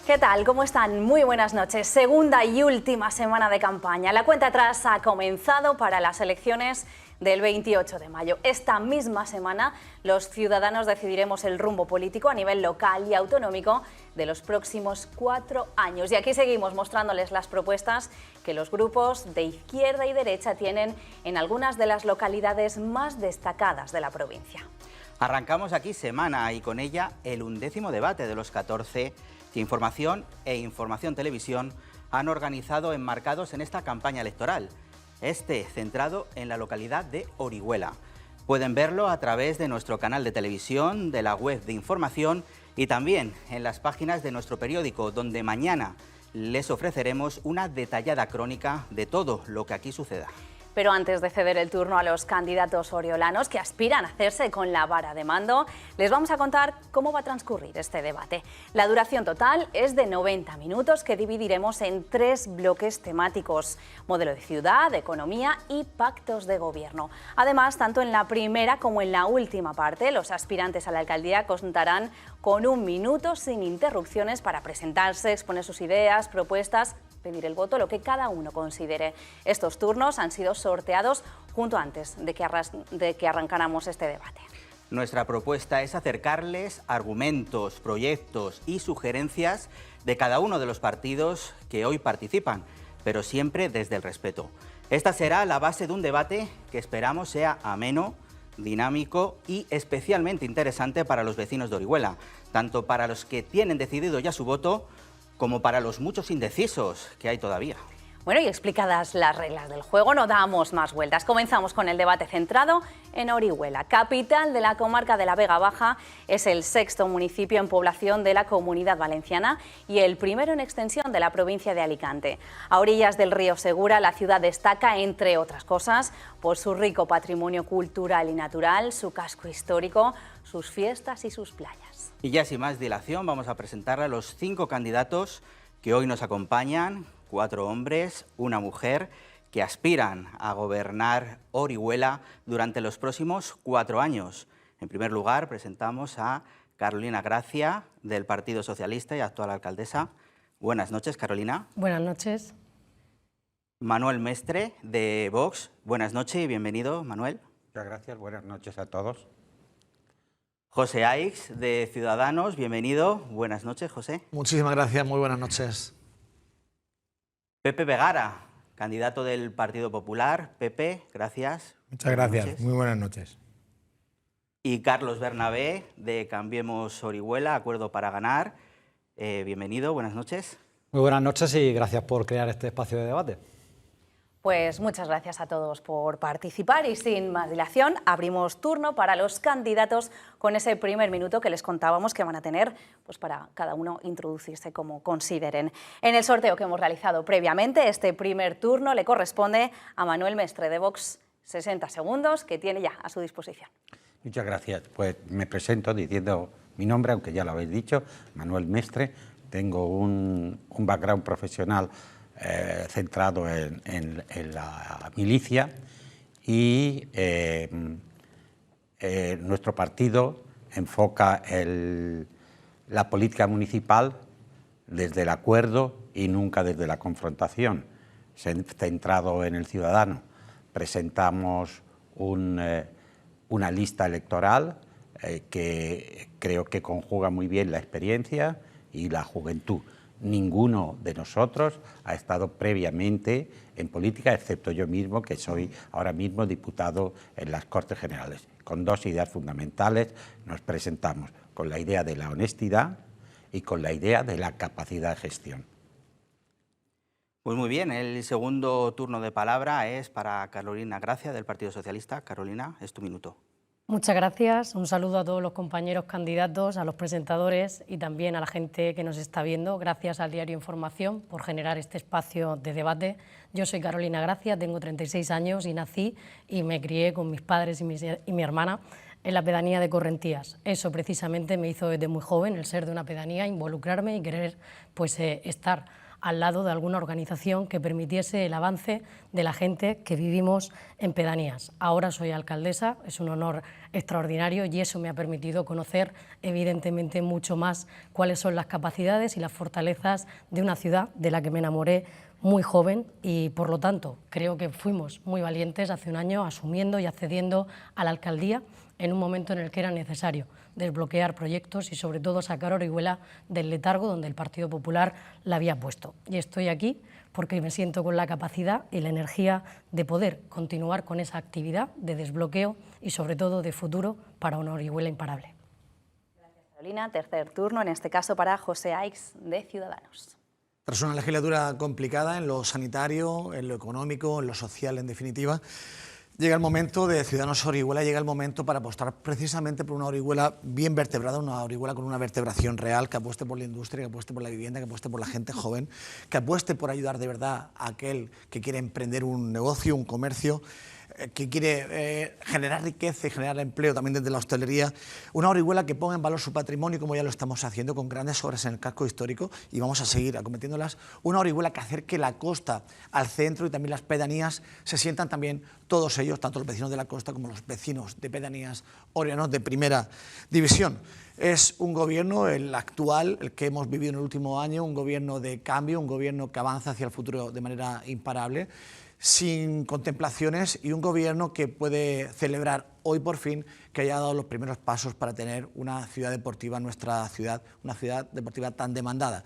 ¿Qué tal? ¿Cómo están? Muy buenas noches. Segunda y última semana de campaña. La cuenta atrás ha comenzado para las elecciones del 28 de mayo. Esta misma semana los ciudadanos decidiremos el rumbo político a nivel local y autonómico de los próximos 4 años. Y aquí seguimos mostrándoles las propuestas que los grupos de izquierda y derecha tienen en algunas de las localidades más destacadas de la provincia. Arrancamos aquí semana y con ella el 11º debate de los 14 que Información e Información Televisión han organizado enmarcados en esta campaña electoral. Este centrado en la localidad de Orihuela. Pueden verlo a través de nuestro canal de televisión, de la web de Información y también en las páginas de nuestro periódico, donde mañana les ofreceremos una detallada crónica de todo lo que aquí suceda. Pero antes de ceder el turno a los candidatos oriolanos que aspiran a hacerse con la vara de mando, les vamos a contar cómo va a transcurrir este debate. La duración total es de 90 minutos que dividiremos en 3 bloques temáticos: modelo de ciudad, economía y pactos de gobierno. Además, tanto en la primera como en la última parte, los aspirantes a la alcaldía contarán con 1 minuto sin interrupciones para presentarse, exponer sus ideas, propuestas, pedir el voto, lo que cada uno considere. Estos turnos han sido sorteados junto antes de que arrancáramos este debate. Nuestra propuesta es acercarles argumentos, proyectos y sugerencias de cada uno de los partidos que hoy participan, pero siempre desde el respeto. Esta será la base de un debate que esperamos sea ameno, dinámico y especialmente interesante para los vecinos de Orihuela, tanto para los que tienen decidido ya su voto como para los muchos indecisos que hay todavía. Bueno, y explicadas las reglas del juego, no damos más vueltas. Comenzamos con el debate centrado en Orihuela, capital de la comarca de la Vega Baja. Es el 6º municipio en población de la Comunidad Valenciana y el primero en extensión de la provincia de Alicante. A orillas del río Segura, la ciudad destaca, entre otras cosas, por su rico patrimonio cultural y natural, su casco histórico, sus fiestas y sus playas. Y ya sin más dilación, vamos a presentarle a los 5 candidatos que hoy nos acompañan. 4 hombres, 1 mujer, que aspiran a gobernar Orihuela durante los próximos 4 años. En primer lugar, presentamos a Carolina Gracia, del Partido Socialista y actual alcaldesa. Buenas noches, Carolina. Buenas noches. Manuel Mestre, de Vox. Buenas noches y bienvenido, Manuel. Muchas gracias, buenas noches a todos. José Aix, de Ciudadanos. Bienvenido. Buenas noches, José. Muchísimas gracias, muy buenas noches. Pepe Vegara, candidato del Partido Popular. Pepe, gracias. Muchas gracias, muy buenas noches. Y Carlos Bernabé, de Cambiemos Orihuela, Acuerdo para Ganar. Bienvenido, buenas noches. Muy buenas noches y gracias por crear este espacio de debate. Pues muchas gracias a todos por participar y sin más dilación abrimos turno para los candidatos con ese primer minuto que les contábamos que van a tener pues para cada uno introducirse como consideren. En el sorteo que hemos realizado previamente, este primer turno le corresponde a Manuel Mestre de Vox. 60 segundos que tiene ya a su disposición. Muchas gracias. Pues me presento diciendo mi nombre, aunque ya lo habéis dicho, Manuel Mestre. Tengo un background profesional centrado en la milicia y nuestro partido enfoca la política municipal desde el acuerdo y nunca desde la confrontación, centrado en el ciudadano. Presentamos una lista electoral que creo que conjuga muy bien la experiencia y la juventud. Ninguno de nosotros ha estado previamente en política, excepto yo mismo, que soy ahora mismo diputado en las Cortes Generales. Con 2 ideas fundamentales nos presentamos, con la idea de la honestidad y con la idea de la capacidad de gestión. Pues muy bien, el segundo turno de palabra es para Carolina Gracia, del Partido Socialista. Carolina, es tu minuto. Muchas gracias, un saludo a todos los compañeros candidatos, a los presentadores y también a la gente que nos está viendo. Gracias al diario Información por generar este espacio de debate. Yo soy Carolina Gracia, tengo 36 años y nací y me crié con mis padres y mi hermana en la pedanía de Correntías. Eso precisamente me hizo desde muy joven, el ser de una pedanía, involucrarme y querer estar al lado de alguna organización que permitiese el avance de la gente que vivimos en pedanías. Ahora soy alcaldesa, es un honor extraordinario y eso me ha permitido conocer evidentemente mucho más cuáles son las capacidades y las fortalezas de una ciudad de la que me enamoré muy joven y, por lo tanto, creo que fuimos muy valientes hace un año asumiendo y accediendo a la alcaldía en un momento en el que era necesario desbloquear proyectos y, sobre todo, sacar a Orihuela del letargo donde el Partido Popular la había puesto. Y estoy aquí porque me siento con la capacidad y la energía de poder continuar con esa actividad de desbloqueo y, sobre todo, de futuro para una Orihuela imparable. Gracias, Carolina. Tercer turno, en este caso para José Aix, de Ciudadanos. Tras una legislatura complicada en lo sanitario, en lo económico, en lo social, en definitiva, llega el momento de Ciudadanos Orihuela, llega el momento para apostar precisamente por una Orihuela bien vertebrada, una Orihuela con una vertebración real, que apueste por la industria, que apueste por la vivienda, que apueste por la gente joven, que apueste por ayudar de verdad a aquel que quiere emprender un negocio, un comercio, que quiere generar riqueza y generar empleo también desde la hostelería. Una Orihuela que ponga en valor su patrimonio, como ya lo estamos haciendo con grandes obras en el casco histórico, y vamos a seguir acometiéndolas. Una Orihuela que acerque la costa al centro y también las pedanías se sientan también todos ellos, tanto los vecinos de la costa como los vecinos de pedanías oriolanos de primera división. Es un gobierno, el actual, el que hemos vivido en el último año, un gobierno de cambio, un gobierno que avanza hacia el futuro de manera imparable, sin contemplaciones, y un gobierno que puede celebrar hoy por fin que haya dado los primeros pasos para tener una ciudad deportiva en nuestra ciudad, una ciudad deportiva tan demandada.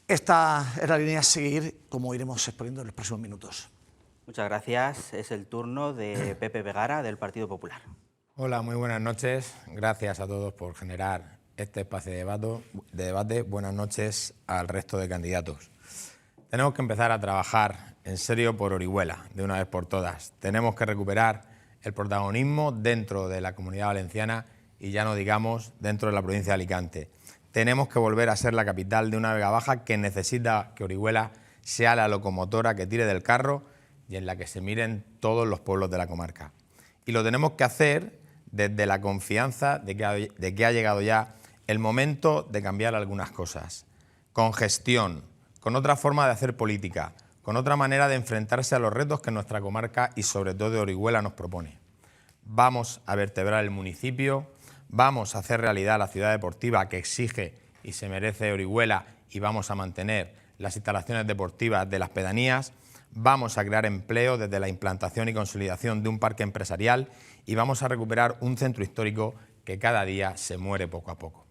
Esta es la línea a seguir, como iremos exponiendo en los próximos minutos. Muchas gracias. Es el turno de Pepe Vegara, del Partido Popular. Hola, muy buenas noches. Gracias a todos por generar este espacio de debate. Buenas noches al resto de candidatos. Tenemos que empezar a trabajar en serio por Orihuela, de una vez por todas. Tenemos que recuperar el protagonismo dentro de la Comunidad Valenciana y ya no digamos dentro de la provincia de Alicante. Tenemos que volver a ser la capital de una Vega Baja que necesita que Orihuela sea la locomotora que tire del carro y en la que se miren todos los pueblos de la comarca. Y lo tenemos que hacer desde la confianza de que ha llegado ya el momento de cambiar algunas cosas, con gestión, con otra forma de hacer política, con otra manera de enfrentarse a los retos que nuestra comarca y sobre todo Orihuela nos propone. Vamos a vertebrar el municipio, vamos a hacer realidad la ciudad deportiva que exige y se merece Orihuela y vamos a mantener las instalaciones deportivas de las pedanías, vamos a crear empleo desde la implantación y consolidación de un parque empresarial y vamos a recuperar un centro histórico que cada día se muere poco a poco.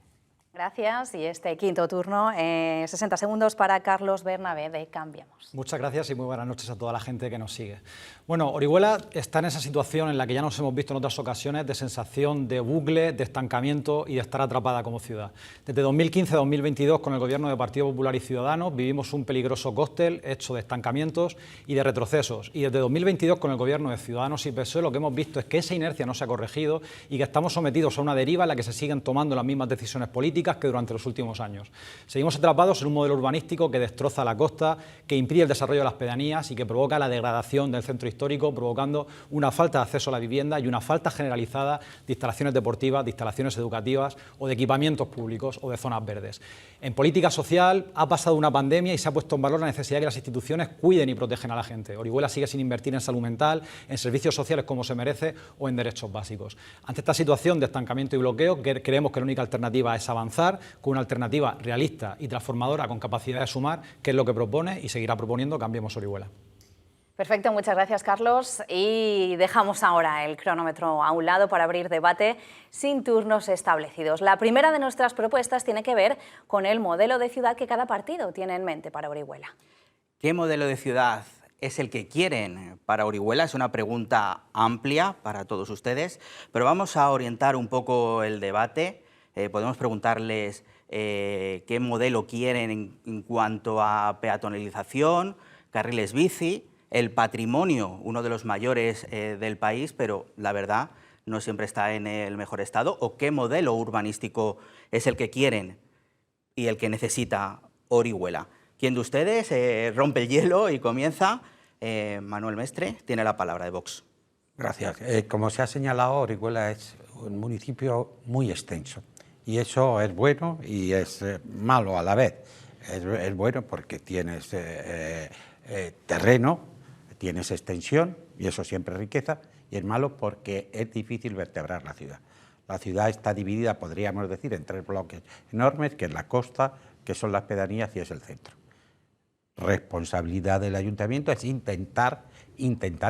Gracias. Y este quinto turno, 60 segundos para Carlos Bernabé, de Cambiamos. Muchas gracias y muy buenas noches a toda la gente que nos sigue. Bueno, Orihuela está en esa situación en la que ya nos hemos visto en otras ocasiones de sensación de bucle, de estancamiento y de estar atrapada como ciudad. Desde 2015 a 2022, con el gobierno de Partido Popular y Ciudadanos, vivimos un peligroso cóctel hecho de estancamientos y de retrocesos. Y desde 2022, con el gobierno de Ciudadanos y PSOE, lo que hemos visto es que esa inercia no se ha corregido y que estamos sometidos a una deriva en la que se siguen tomando las mismas decisiones políticas que durante los últimos años. Seguimos atrapados en un modelo urbanístico que destroza la costa, que impide el desarrollo de las pedanías y que provoca la degradación del centro histórico, provocando una falta de acceso a la vivienda y una falta generalizada de instalaciones deportivas, de instalaciones educativas o de equipamientos públicos o de zonas verdes. En política social ha pasado una pandemia y se ha puesto en valor la necesidad de que las instituciones cuiden y protejan a la gente. Orihuela sigue sin invertir en salud mental, en servicios sociales como se merece o en derechos básicos. Ante esta situación de estancamiento y bloqueo, creemos que la única alternativa es avanzar con una alternativa realista y transformadora con capacidad de sumar, que es lo que propone y seguirá proponiendo Cambiemos Orihuela. Perfecto, muchas gracias, Carlos. Y dejamos ahora el cronómetro a un lado para abrir debate sin turnos establecidos. La primera de nuestras propuestas tiene que ver con el modelo de ciudad que cada partido tiene en mente para Orihuela. ¿Qué modelo de ciudad es el que quieren para Orihuela? Es una pregunta amplia para todos ustedes, pero vamos a orientar un poco el debate. Podemos preguntarles qué modelo quieren en cuanto a peatonalización, carriles bici, el patrimonio, uno de los mayores del país, pero la verdad no siempre está en el mejor estado, o qué modelo urbanístico es el que quieren y el que necesita Orihuela. ¿Quién de ustedes rompe el hielo y comienza? Manuel Mestre tiene la palabra, de Vox. Gracias. Como se ha señalado, Orihuela es un municipio muy extenso y eso es bueno y es malo a la vez. Es bueno porque tienes terreno, tienes extensión y eso siempre es riqueza, y es malo porque es difícil vertebrar la ciudad. La ciudad está dividida, podríamos decir, en 3 bloques enormes, que es la costa, que son las pedanías y es el centro. Responsabilidad del ayuntamiento es intentar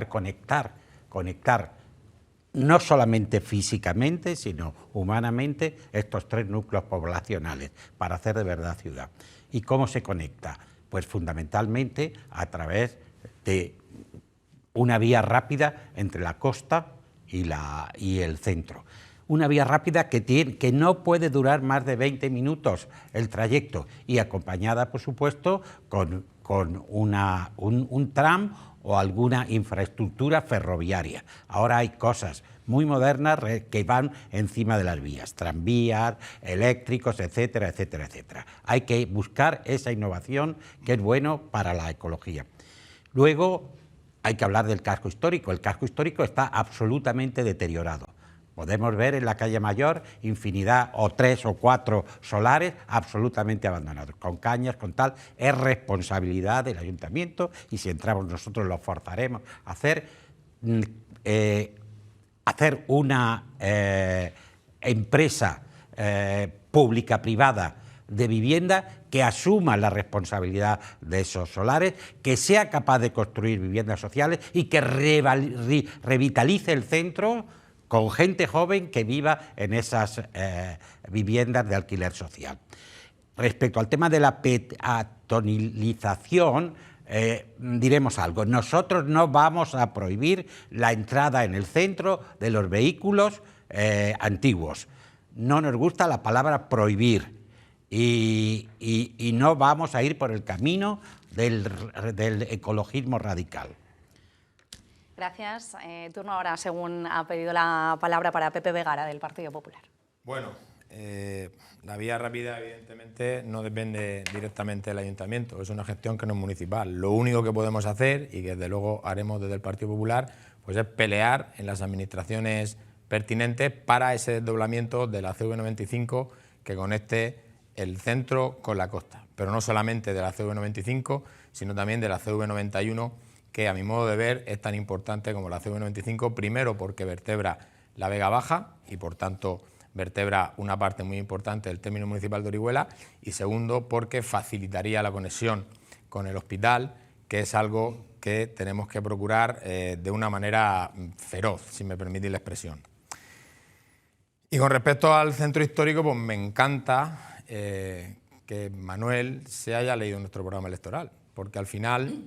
conectar no solamente físicamente, sino humanamente, estos 3 núcleos poblacionales para hacer de verdad ciudad. ¿Y cómo se conecta? Pues fundamentalmente a través de una vía rápida entre la costa y el centro. Una vía rápida que no puede durar más de 20 minutos el trayecto y acompañada, por supuesto, con un tram o alguna infraestructura ferroviaria. Ahora hay cosas muy modernas que van encima de las vías, tranvías, eléctricos, etcétera, etcétera, etcétera. Hay que buscar esa innovación que es bueno para la ecología. Luego hay que hablar del casco histórico. El casco histórico está absolutamente deteriorado. Podemos ver en la calle Mayor infinidad o 3 o 4 solares absolutamente abandonados, con cañas, con tal. Es responsabilidad del ayuntamiento y si entramos nosotros lo forzaremos a hacer una empresa pública-privada de vivienda que asuma la responsabilidad de esos solares, que sea capaz de construir viviendas sociales y que revitalice el centro con gente joven que viva en esas viviendas de alquiler social. Respecto al tema de la peatonalización, diremos algo. Nosotros no vamos a prohibir la entrada en el centro de los vehículos antiguos. No nos gusta la palabra prohibir y no vamos a ir por el camino del ecologismo radical. Gracias. Turno ahora, según ha pedido la palabra, para Pepe Vegara, del Partido Popular. Bueno, la vía rápida, evidentemente, no depende directamente del ayuntamiento, es una gestión que no es municipal. Lo único que podemos hacer, y que desde luego haremos desde el Partido Popular, pues es pelear en las administraciones pertinentes para ese desdoblamiento de la CV95 que conecte el centro con la costa. Pero no solamente de la CV95, sino también de la CV91, que a mi modo de ver es tan importante como la CV95, primero porque vertebra la Vega Baja y por tanto vertebra una parte muy importante del término municipal de Orihuela, y segundo porque facilitaría la conexión con el hospital, que es algo que tenemos que procurar de una manera feroz, si me permitís la expresión. Y con respecto al centro histórico, pues me encanta que Manuel se haya leído nuestro programa electoral, porque al final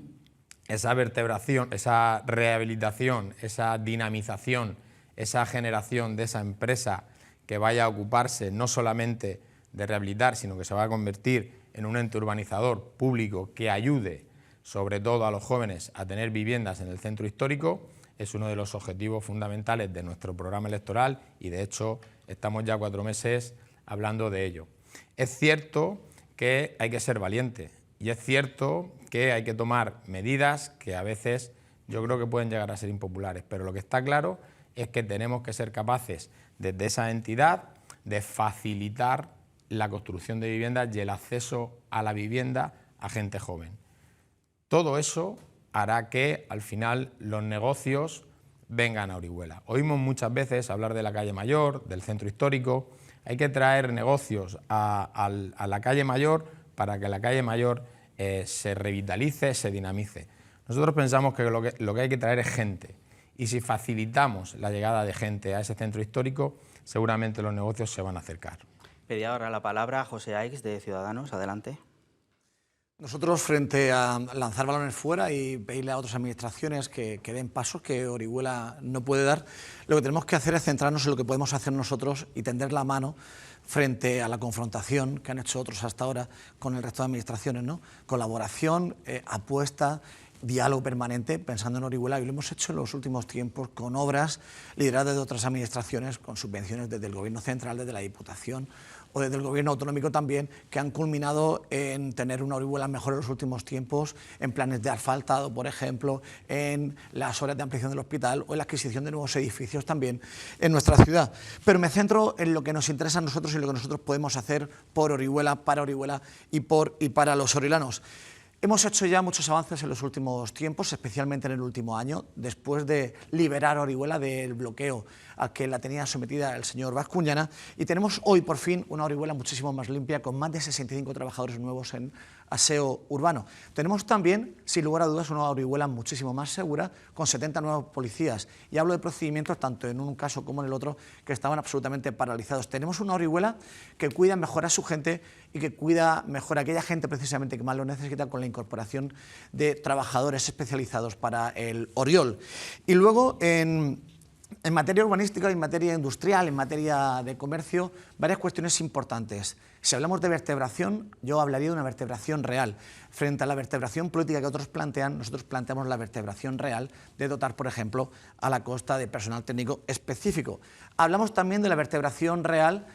esa vertebración, esa rehabilitación, esa dinamización, esa generación de esa empresa que vaya a ocuparse no solamente de rehabilitar, sino que se va a convertir en un ente urbanizador público que ayude sobre todo a los jóvenes a tener viviendas en el centro histórico, es uno de los objetivos fundamentales de nuestro programa electoral y de hecho estamos ya 4 meses hablando de ello. Es cierto que hay que ser valiente y es cierto que hay que tomar medidas que a veces yo creo que pueden llegar a ser impopulares, pero lo que está claro es que tenemos que ser capaces desde esa entidad de facilitar la construcción de viviendas y el acceso a la vivienda a gente joven. Todo eso hará que al final los negocios vengan a Orihuela. Oímos muchas veces hablar de la calle Mayor, del centro histórico. Hay que traer negocios a la calle Mayor para que la calle Mayor se revitalice, se dinamice. Nosotros pensamos que lo que hay que traer es gente y si facilitamos la llegada de gente a ese centro histórico, seguramente los negocios se van a acercar. Pedía ahora la palabra José Aix, de Ciudadanos. Adelante. Nosotros, frente a lanzar balones fuera y pedirle a otras administraciones que den pasos que Orihuela no puede dar, lo que tenemos que hacer es centrarnos en lo que podemos hacer nosotros y tender la mano frente a la confrontación que han hecho otros hasta ahora con el resto de administraciones, ¿no? Colaboración, apuesta, diálogo permanente, pensando en Orihuela, y lo hemos hecho en los últimos tiempos con obras lideradas de otras administraciones, con subvenciones desde el Gobierno central, desde la Diputación o desde el gobierno autonómico también, que han culminado en tener una Orihuela mejor en los últimos tiempos, en planes de asfaltado, por ejemplo, en las obras de ampliación del hospital o en la adquisición de nuevos edificios también en nuestra ciudad. Pero me centro en lo que nos interesa a nosotros y lo que nosotros podemos hacer por Orihuela, para Orihuela y para los oriolanos. Hemos hecho ya muchos avances en los últimos tiempos, especialmente en el último año, después de liberar a Orihuela del bloqueo al que la tenía sometida el señor Bascuñana, y tenemos hoy por fin una Orihuela muchísimo más limpia, con más de 65 trabajadores nuevos en aseo urbano. Tenemos también, sin lugar a dudas, una Orihuela muchísimo más segura, con 70 nuevos policías, y hablo de procedimientos tanto en un caso como en el otro que estaban absolutamente paralizados. Tenemos una Orihuela que cuida mejor a su gente y que cuida mejor a aquella gente precisamente que más lo necesita, con la incorporación de trabajadores especializados para el Oriol. Y luego en materia urbanística, en materia industrial, en materia de comercio, varias cuestiones importantes. Si hablamos de vertebración, yo hablaría de una vertebración real. Frente a la vertebración política que otros plantean, nosotros planteamos la vertebración real de dotar, por ejemplo, a la costa de personal técnico específico. Hablamos también de la vertebración real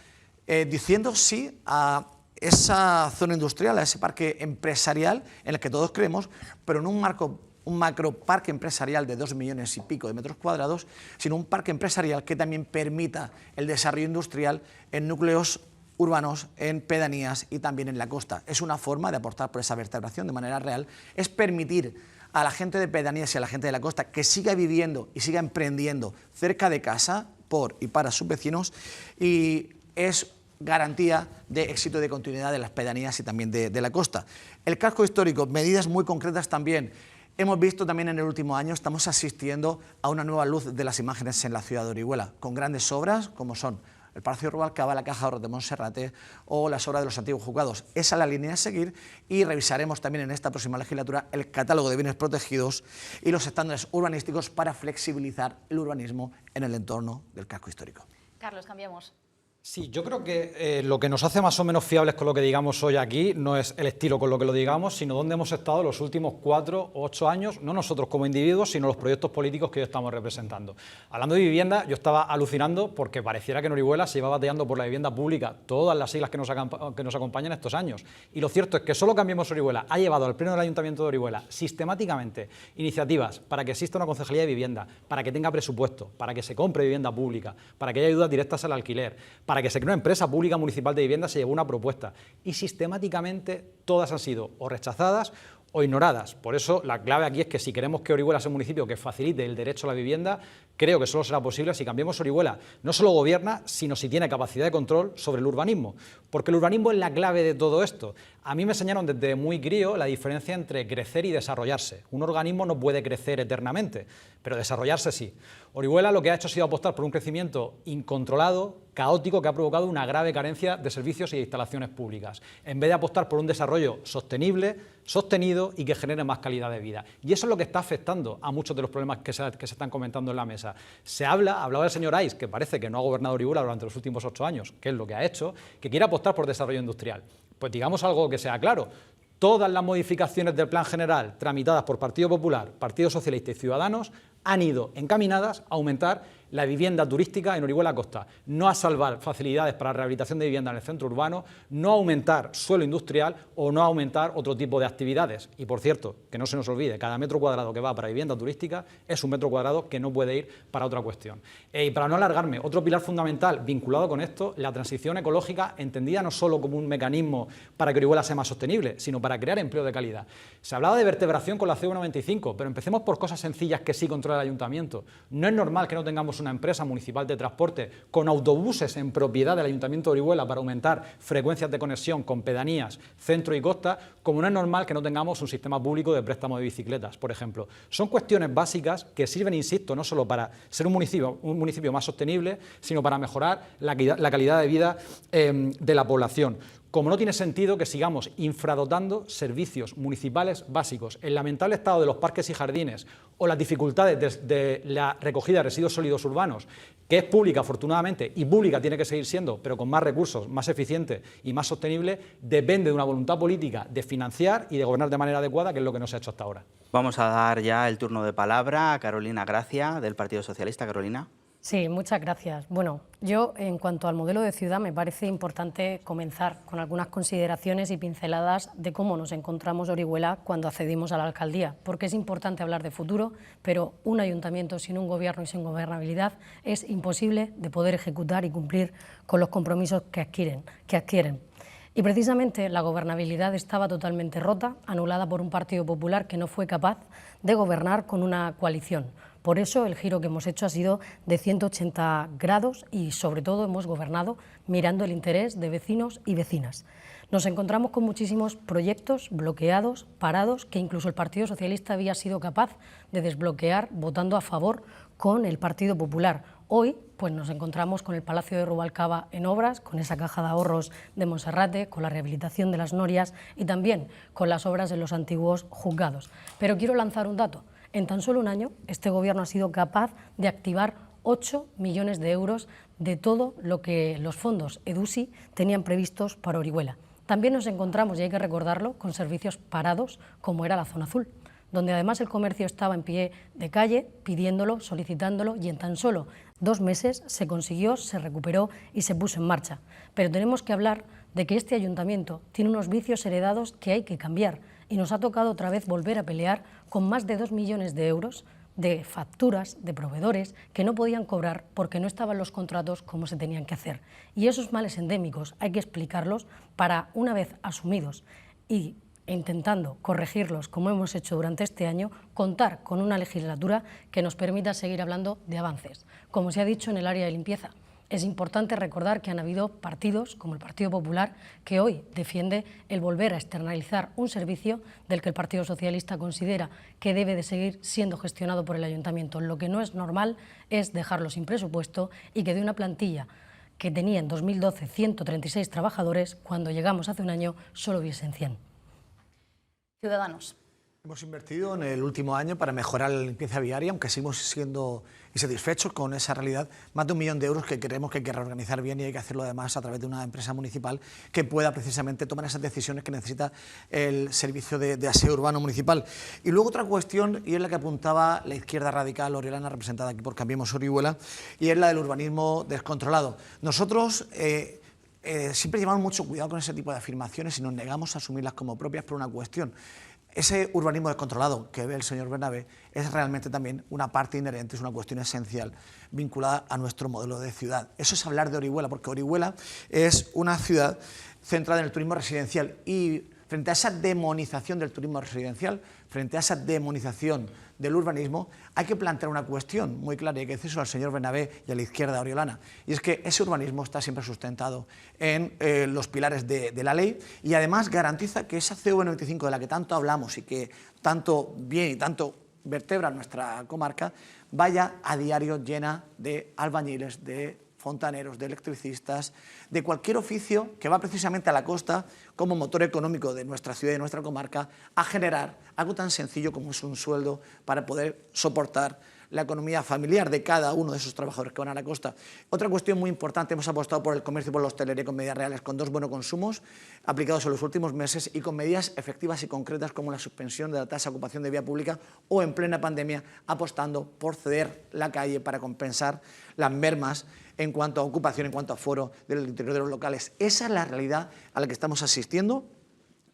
diciendo sí a esa zona industrial, a ese parque empresarial en el que todos creemos, pero en un macro parque empresarial de 2 millones y pico de metros cuadrados, sino un parque empresarial que también permita el desarrollo industrial en núcleos urbanos, en pedanías y también en la costa. Es una forma de aportar por esa vertebración de manera real, es permitir a la gente de pedanías y a la gente de la costa que siga viviendo y siga emprendiendo cerca de casa por y para sus vecinos, y es garantía de éxito y de continuidad de las pedanías y también de la costa. El casco histórico, medidas muy concretas también. Hemos visto también en el último año, estamos asistiendo a una nueva luz de las imágenes en la ciudad de Orihuela, con grandes obras como son el Palacio Rubalcaba, la Caja de Ahorros de Monserrate o las obras de los antiguos juzgados. Esa es la línea a seguir, y revisaremos también en esta próxima legislatura el catálogo de bienes protegidos y los estándares urbanísticos para flexibilizar el urbanismo en el entorno del casco histórico. Carlos, cambiamos. Sí, yo creo que lo que nos hace más o menos fiables con lo que digamos hoy aquí no es el estilo con lo que lo digamos, sino dónde hemos estado los últimos 4 o 8 años, no nosotros como individuos, sino los proyectos políticos que hoy estamos representando. Hablando de vivienda, yo estaba alucinando porque pareciera que en Orihuela se iba bateando por la vivienda pública todas las siglas que nos acompañan estos años. Y lo cierto es que solo Cambiemos Orihuela ha llevado al Pleno del Ayuntamiento de Orihuela sistemáticamente iniciativas para que exista una concejalía de vivienda, para que tenga presupuesto, para que se compre vivienda pública, para que haya ayudas directas al alquiler, para que se cree una empresa pública municipal de vivienda. Se llevó una propuesta y sistemáticamente todas han sido o rechazadas o ignoradas. Por eso la clave aquí es que si queremos que Orihuela sea un municipio que facilite el derecho a la vivienda, creo que solo será posible si Cambiemos Orihuela no solo gobierna, sino si tiene capacidad de control sobre el urbanismo, porque el urbanismo es la clave de todo esto. A mí me enseñaron desde muy crío la diferencia entre crecer y desarrollarse. Un organismo no puede crecer eternamente, pero desarrollarse sí. Orihuela lo que ha hecho ha sido apostar por un crecimiento incontrolado, caótico, que ha provocado una grave carencia de servicios y de instalaciones públicas, en vez de apostar por un desarrollo sostenible, sostenido y que genere más calidad de vida. Y eso es lo que está afectando a muchos de los problemas que se están comentando en la mesa. Hablaba el señor Ais, que parece que no ha gobernado Orihuela durante los últimos 8 años, que es lo que ha hecho, que quiere apostar por desarrollo industrial. Pues digamos algo que sea claro. Todas las modificaciones del Plan General tramitadas por Partido Popular, Partido Socialista y Ciudadanos han ido encaminadas a aumentar la vivienda turística en Orihuela Costa, no a salvar facilidades para la rehabilitación de vivienda en el centro urbano, no a aumentar suelo industrial o no a aumentar otro tipo de actividades. Y por cierto, que no se nos olvide, cada metro cuadrado que va para vivienda turística es un metro cuadrado que no puede ir para otra cuestión. Y para no alargarme, otro pilar fundamental vinculado con esto, la transición ecológica, entendida no solo como un mecanismo para que Orihuela sea más sostenible, sino para crear empleo de calidad. Se hablaba de vertebración con la CO95, pero empecemos por cosas sencillas que sí controla el ayuntamiento. No es normal que no tengamos una empresa municipal de transporte con autobuses en propiedad del Ayuntamiento de Orihuela para aumentar frecuencias de conexión con pedanías, centro y costa, como no es normal que no tengamos un sistema público de préstamo de bicicletas, por ejemplo. Son cuestiones básicas que sirven, insisto, no solo para ser un municipio más sostenible, sino para mejorar la calidad de vida de la población. Como no tiene sentido que sigamos infradotando servicios municipales básicos, el lamentable estado de los parques y jardines o las dificultades de la recogida de residuos sólidos urbanos, que es pública afortunadamente y pública tiene que seguir siendo, pero con más recursos, más eficiente y más sostenible, depende de una voluntad política de financiar y de gobernar de manera adecuada, que es lo que no se ha hecho hasta ahora. Vamos a dar ya el turno de palabra a Carolina Gracia, del Partido Socialista. Carolina. Sí, muchas gracias. Bueno, yo en cuanto al modelo de ciudad me parece importante comenzar con algunas consideraciones y pinceladas de cómo nos encontramos Orihuela cuando accedimos a la alcaldía, porque es importante hablar de futuro, pero un ayuntamiento sin un gobierno y sin gobernabilidad es imposible de poder ejecutar y cumplir con los compromisos que adquieren. Y precisamente la gobernabilidad estaba totalmente rota, anulada por un Partido Popular que no fue capaz de gobernar con una coalición. Por eso el giro que hemos hecho ha sido de 180 grados y sobre todo hemos gobernado mirando el interés de vecinos y vecinas. Nos encontramos con muchísimos proyectos bloqueados, parados, que incluso el Partido Socialista había sido capaz de desbloquear votando a favor con el Partido Popular. Hoy pues nos encontramos con el Palacio de Rubalcaba en obras, con esa caja de ahorros de Monserrate, con la rehabilitación de las norias y también con las obras en los antiguos juzgados. Pero quiero lanzar un dato. En tan solo un año, este Gobierno ha sido capaz de activar 8 millones de euros de todo lo que los fondos EDUSI tenían previstos para Orihuela. También nos encontramos, y hay que recordarlo, con servicios parados, como era la zona azul, donde además el comercio estaba en pie de calle, pidiéndolo, solicitándolo, y en tan solo 2 meses se consiguió, se recuperó y se puso en marcha. Pero tenemos que hablar de que este ayuntamiento tiene unos vicios heredados que hay que cambiar, y nos ha tocado otra vez volver a pelear con más de 2 millones de euros de facturas de proveedores que no podían cobrar porque no estaban los contratos como se tenían que hacer. Y esos males endémicos hay que explicarlos para, una vez asumidos y intentando corregirlos como hemos hecho durante este año, contar con una legislatura que nos permita seguir hablando de avances. Como se ha dicho en el área de limpieza, es importante recordar que han habido partidos, como el Partido Popular, que hoy defiende el volver a externalizar un servicio del que el Partido Socialista considera que debe de seguir siendo gestionado por el Ayuntamiento. Lo que no es normal es dejarlo sin presupuesto y que de una plantilla que tenía en 2012 136 trabajadores, cuando llegamos hace un año solo hubiesen 100. Ciudadanos. Hemos invertido en el último año para mejorar la limpieza viaria, aunque seguimos siendo insatisfechos con esa realidad, más de 1 millón de euros que creemos que hay que reorganizar bien y hay que hacerlo además a través de una empresa municipal que pueda precisamente tomar esas decisiones que necesita el servicio de aseo urbano municipal. Y luego otra cuestión, y es la que apuntaba la izquierda radical oriolana, representada aquí por Cambiemos Orihuela, y es la del urbanismo descontrolado. Nosotros siempre llevamos mucho cuidado con ese tipo de afirmaciones y nos negamos a asumirlas como propias por una cuestión. Ese urbanismo descontrolado que ve el señor Bernabé es realmente también una parte inherente, es una cuestión esencial vinculada a nuestro modelo de ciudad. Eso es hablar de Orihuela, porque Orihuela es una ciudad centrada en el turismo residencial y frente a esa demonización del turismo residencial, frente a esa demonización del urbanismo, hay que plantear una cuestión muy clara y hay que decírselo al señor Bernabé y a la izquierda oriolana, y es que ese urbanismo está siempre sustentado en los pilares de la ley y además garantiza que esa CV95 de la que tanto hablamos y que tanto bien y tanto vertebra nuestra comarca, vaya a diario llena de albañiles, de fontaneros, de electricistas, de cualquier oficio que va precisamente a la costa como motor económico de nuestra ciudad y de nuestra comarca a generar algo tan sencillo como es un sueldo para poder soportar la economía familiar de cada uno de esos trabajadores que van a la costa. Otra cuestión muy importante, hemos apostado por el comercio y por la hostelería con medidas reales, con 2 bonoconsumos aplicados en los últimos meses y con medidas efectivas y concretas como la suspensión de la tasa de ocupación de vía pública o en plena pandemia apostando por ceder la calle para compensar las mermas en cuanto a ocupación, en cuanto a aforo del interior de los locales. Esa es la realidad a la que estamos asistiendo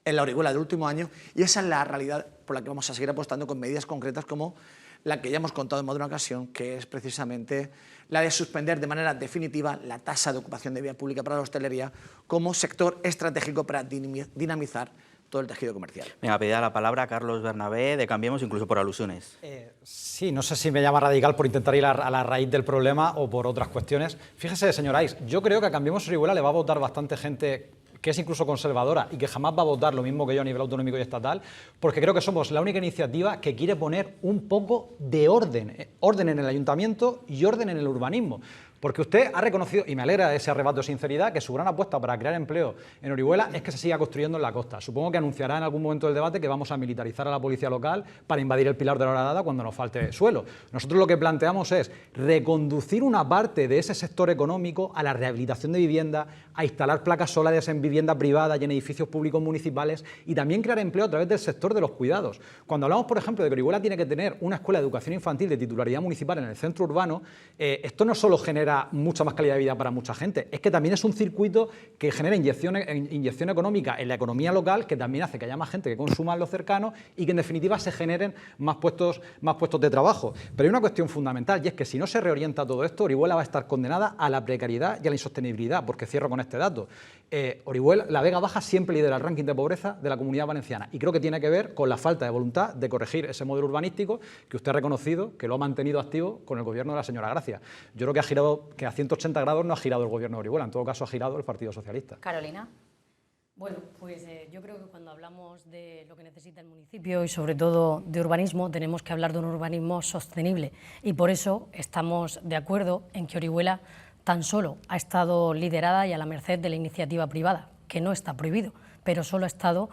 en la Orihuela del último año y esa es la realidad por la que vamos a seguir apostando con medidas concretas como la que ya hemos contado en más de una ocasión, que es precisamente la de suspender de manera definitiva la tasa de ocupación de vía pública para la hostelería como sector estratégico para dinamizar todo el tejido comercial. Venga, pedía la palabra a Carlos Bernabé de Cambiemos, incluso por alusiones. Sí, no sé si me llama radical por intentar ir a la raíz del problema o por otras cuestiones. Fíjese, señor Ais, yo creo que a Cambiemos Orihuela le va a votar bastante gente que es incluso conservadora y que jamás va a votar lo mismo que yo a nivel autonómico y estatal, porque creo que somos la única iniciativa que quiere poner un poco de orden en el ayuntamiento y orden en el urbanismo. Porque usted ha reconocido, y me alegra ese arrebato de sinceridad, que su gran apuesta para crear empleo en Orihuela es que se siga construyendo en la costa. Supongo que anunciará en algún momento del debate que vamos a militarizar a la policía local para invadir el Pilar de la Horadada cuando nos falte suelo. Nosotros lo que planteamos es reconducir una parte de ese sector económico a la rehabilitación de vivienda, a instalar placas solares en vivienda privada y en edificios públicos municipales, y también crear empleo a través del sector de los cuidados. Cuando hablamos, por ejemplo, de que Orihuela tiene que tener una escuela de educación infantil de titularidad municipal en el centro urbano, esto no solo genera mucha más calidad de vida para mucha gente, es que también es un circuito que genera inyección económica en la economía local, que también hace que haya más gente que consuma en lo cercano y que en definitiva se generen más puestos de trabajo. Pero hay una cuestión fundamental, y es que si no se reorienta todo esto, Orihuela va a estar condenada a la precariedad y a la insostenibilidad, porque cierro con este dato. Orihuela, la Vega Baja siempre lidera el ranking de pobreza de la Comunidad Valenciana, y creo que tiene que ver con la falta de voluntad de corregir ese modelo urbanístico que usted ha reconocido que lo ha mantenido activo con el gobierno de la señora Gracia. Yo creo que ha girado, que a 180 grados no ha girado el gobierno de Orihuela, en todo caso ha girado el Partido Socialista. Carolina. Bueno, pues yo creo que cuando hablamos de lo que necesita el municipio y sobre todo de urbanismo, tenemos que hablar de un urbanismo sostenible, y por eso estamos de acuerdo en que Orihuela tan solo ha estado liderada y a la merced de la iniciativa privada, que no está prohibido, pero solo ha estado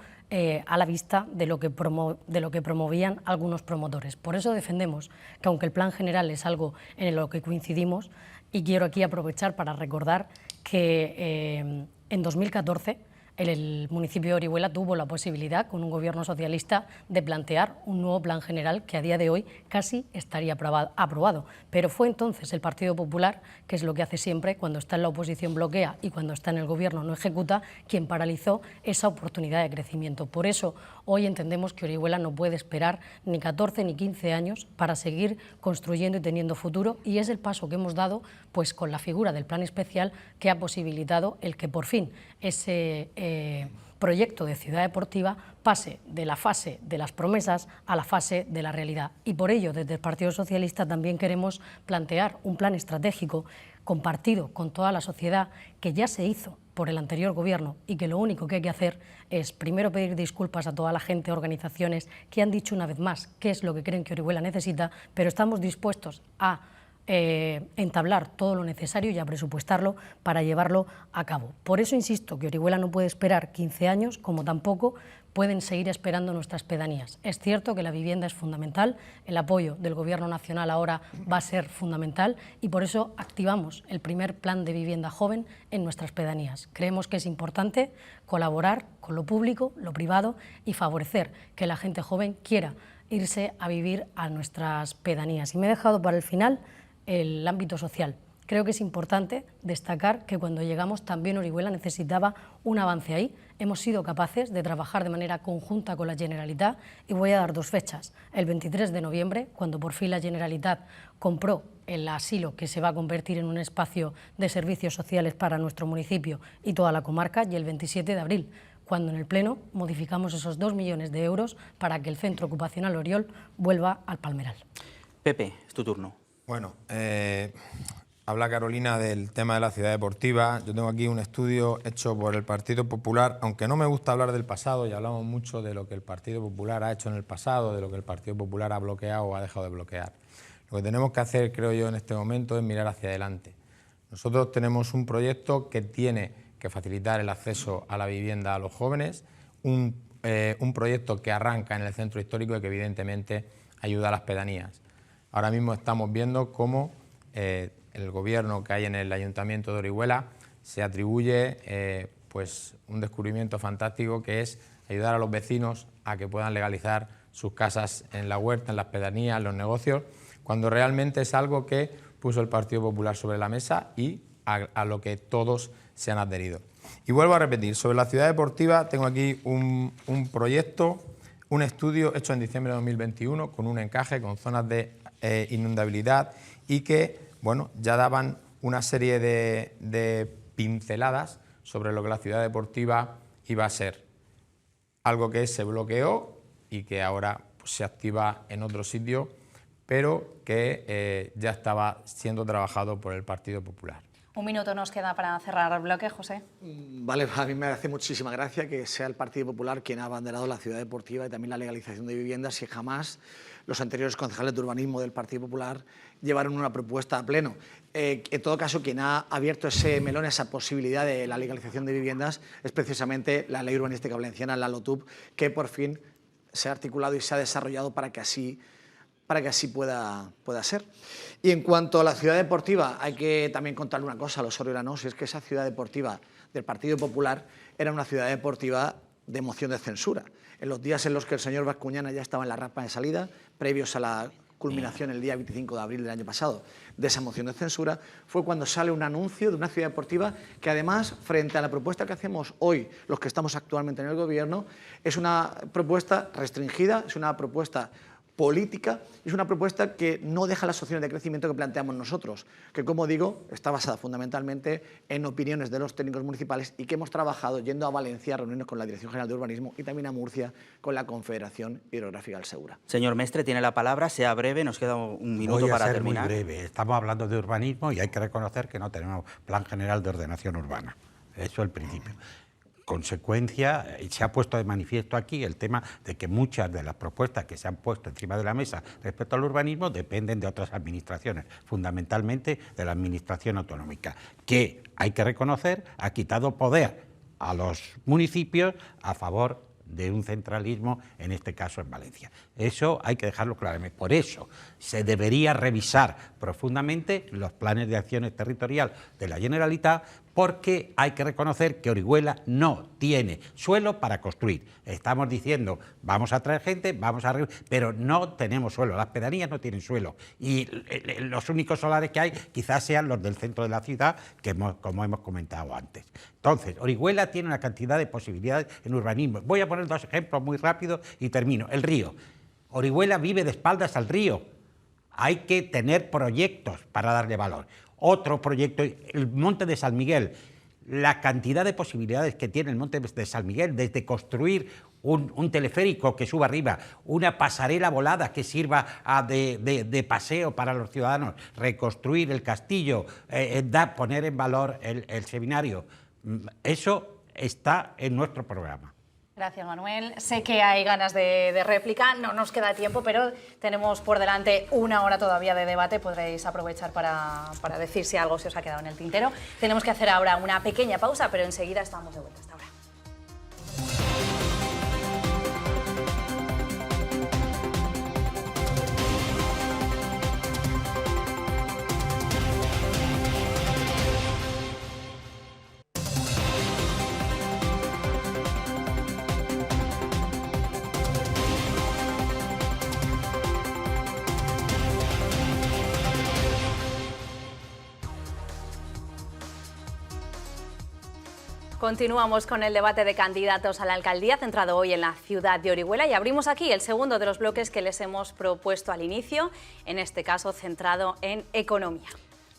a la vista de lo que promovían algunos promotores. Por eso defendemos que, aunque el plan general es algo en lo que coincidimos, y quiero aquí aprovechar para recordar que en 2014 el municipio de Orihuela tuvo la posibilidad, con un gobierno socialista, de plantear un nuevo plan general que a día de hoy casi estaría aprobado. Pero fue entonces el Partido Popular, que es lo que hace siempre, cuando está en la oposición bloquea y cuando está en el gobierno no ejecuta, quien paralizó esa oportunidad de crecimiento. Por eso hoy entendemos que Orihuela no puede esperar ni 14 ni 15 años para seguir construyendo y teniendo futuro, y es el paso que hemos dado pues con la figura del plan especial, que ha posibilitado el que por fin ese proyecto de ciudad deportiva pase de la fase de las promesas a la fase de la realidad. Y por ello, desde el Partido Socialista también queremos plantear un plan estratégico compartido con toda la sociedad, que ya se hizo por el anterior gobierno, y que lo único que hay que hacer es primero pedir disculpas a toda la gente, organizaciones que han dicho una vez más qué es lo que creen que Orihuela necesita, pero estamos dispuestos a entablar todo lo necesario y a presupuestarlo para llevarlo a cabo. Por eso insisto que Orihuela no puede esperar 15 años, como tampoco pueden seguir esperando nuestras pedanías. Es cierto que la vivienda es fundamental, el apoyo del Gobierno nacional ahora va a ser fundamental, y por eso activamos el primer plan de vivienda joven en nuestras pedanías. Creemos que es importante colaborar con lo público, lo privado, y favorecer que la gente joven quiera irse a vivir a nuestras pedanías. Y me he dejado para el final el ámbito social. Creo que es importante destacar que cuando llegamos también Orihuela necesitaba un avance ahí. Hemos sido capaces de trabajar de manera conjunta con la Generalitat, y voy a dar dos fechas. El 23 de noviembre, cuando por fin la Generalitat compró el asilo que se va a convertir en un espacio de servicios sociales para nuestro municipio y toda la comarca, y el 27 de abril, cuando en el Pleno modificamos esos 2 millones de euros para que el Centro Ocupacional Oriol vuelva al Palmeral. Pepe, es tu turno. Bueno, habla Carolina del tema de la ciudad deportiva. Yo tengo aquí un estudio hecho por el Partido Popular, aunque no me gusta hablar del pasado, y hablamos mucho de lo que el Partido Popular ha hecho en el pasado, de lo que el Partido Popular ha bloqueado o ha dejado de bloquear. Lo que tenemos que hacer, creo yo, en este momento es mirar hacia adelante. Nosotros tenemos un proyecto que tiene que facilitar el acceso a la vivienda a los jóvenes, un proyecto que arranca en el centro histórico y que evidentemente ayuda a las pedanías. Ahora mismo estamos viendo cómo el gobierno que hay en el Ayuntamiento de Orihuela se atribuye pues un descubrimiento fantástico, que es ayudar a los vecinos a que puedan legalizar sus casas en la huerta, en las pedanías, en los negocios, cuando realmente es algo que puso el Partido Popular sobre la mesa y a lo que todos se han adherido. Y vuelvo a repetir, sobre la ciudad deportiva tengo aquí un proyecto, un estudio hecho en diciembre de 2021 con un encaje, con zonas de inundabilidad, y que bueno, ya daban una serie de pinceladas sobre lo que la ciudad deportiva iba a ser. Algo que se bloqueó y que ahora pues, se activa en otro sitio, pero que ya estaba siendo trabajado por el Partido Popular. Un minuto nos queda para cerrar el bloque, José. Vale, a mí me hace muchísima gracia que sea el Partido Popular quien ha abanderado la ciudad deportiva y también la legalización de viviendas, y jamás los anteriores concejales de urbanismo del Partido Popular llevaron una propuesta a pleno. En todo caso, quien ha abierto ese melón, esa posibilidad de la legalización de viviendas, es precisamente la Ley Urbanística Valenciana, la LOTUV, que por fin se ha articulado y se ha desarrollado para que así pueda ser. Y en cuanto a la ciudad deportiva, hay que también contarle una cosa a los oriolanos, y es que esa ciudad deportiva del Partido Popular era una ciudad deportiva de moción de censura. En los días en los que el señor Bascuñana ya estaba en la rampa de salida, previos a la culminación el día 25 de abril del año pasado de esa moción de censura, fue cuando sale un anuncio de una ciudad deportiva que, además, frente a la propuesta que hacemos hoy, los que estamos actualmente en el Gobierno, es una propuesta restringida, es una propuesta política, es una propuesta que no deja las opciones de crecimiento que planteamos nosotros, que, como digo, está basada fundamentalmente en opiniones de los técnicos municipales y que hemos trabajado yendo a Valencia a reunirnos con la Dirección General de Urbanismo y también a Murcia con la Confederación Hidrográfica del Segura. Señor Mestre, tiene la palabra, sea breve, nos queda un minuto para terminar. Muy breve. Estamos hablando de urbanismo y hay que reconocer que no tenemos plan general de ordenación urbana. Eso es el principio. Consecuencia, se ha puesto de manifiesto aquí el tema de que muchas de las propuestas que se han puesto encima de la mesa respecto al urbanismo dependen de otras administraciones, fundamentalmente de la administración autonómica, que, hay que reconocer, ha quitado poder a los municipios a favor de un centralismo, en este caso en Valencia. Eso hay que dejarlo claramente. Por eso se debería revisar profundamente los planes de acciones territorial de la Generalitat, porque hay que reconocer que Orihuela no tiene suelo para construir. Estamos diciendo, vamos a traer gente, pero no tenemos suelo, las pedanías no tienen suelo, y los únicos solares que hay quizás sean los del centro de la ciudad, como hemos comentado antes. Entonces, Orihuela tiene una cantidad de posibilidades en urbanismo. Voy a poner dos ejemplos muy rápidos y termino. El río. Orihuela vive de espaldas al río. Hay que tener proyectos para darle valor. Otro proyecto, el Monte de San Miguel. La cantidad de posibilidades que tiene el Monte de San Miguel, desde construir un teleférico que suba arriba, una pasarela volada que sirva de paseo para los ciudadanos, reconstruir el castillo, poner en valor el seminario. Eso está en nuestro programa. Gracias, Manuel. Sé que hay ganas de réplica, no nos queda tiempo, pero tenemos por delante una hora todavía de debate. Podréis aprovechar para decir si algo se os ha quedado en el tintero. Tenemos que hacer ahora una pequeña pausa, pero enseguida estamos de vuelta. Hasta ahora. Continuamos con el debate de candidatos a la alcaldía, centrado hoy en la ciudad de Orihuela, y abrimos aquí el segundo de los bloques que les hemos propuesto al inicio, en este caso centrado en economía.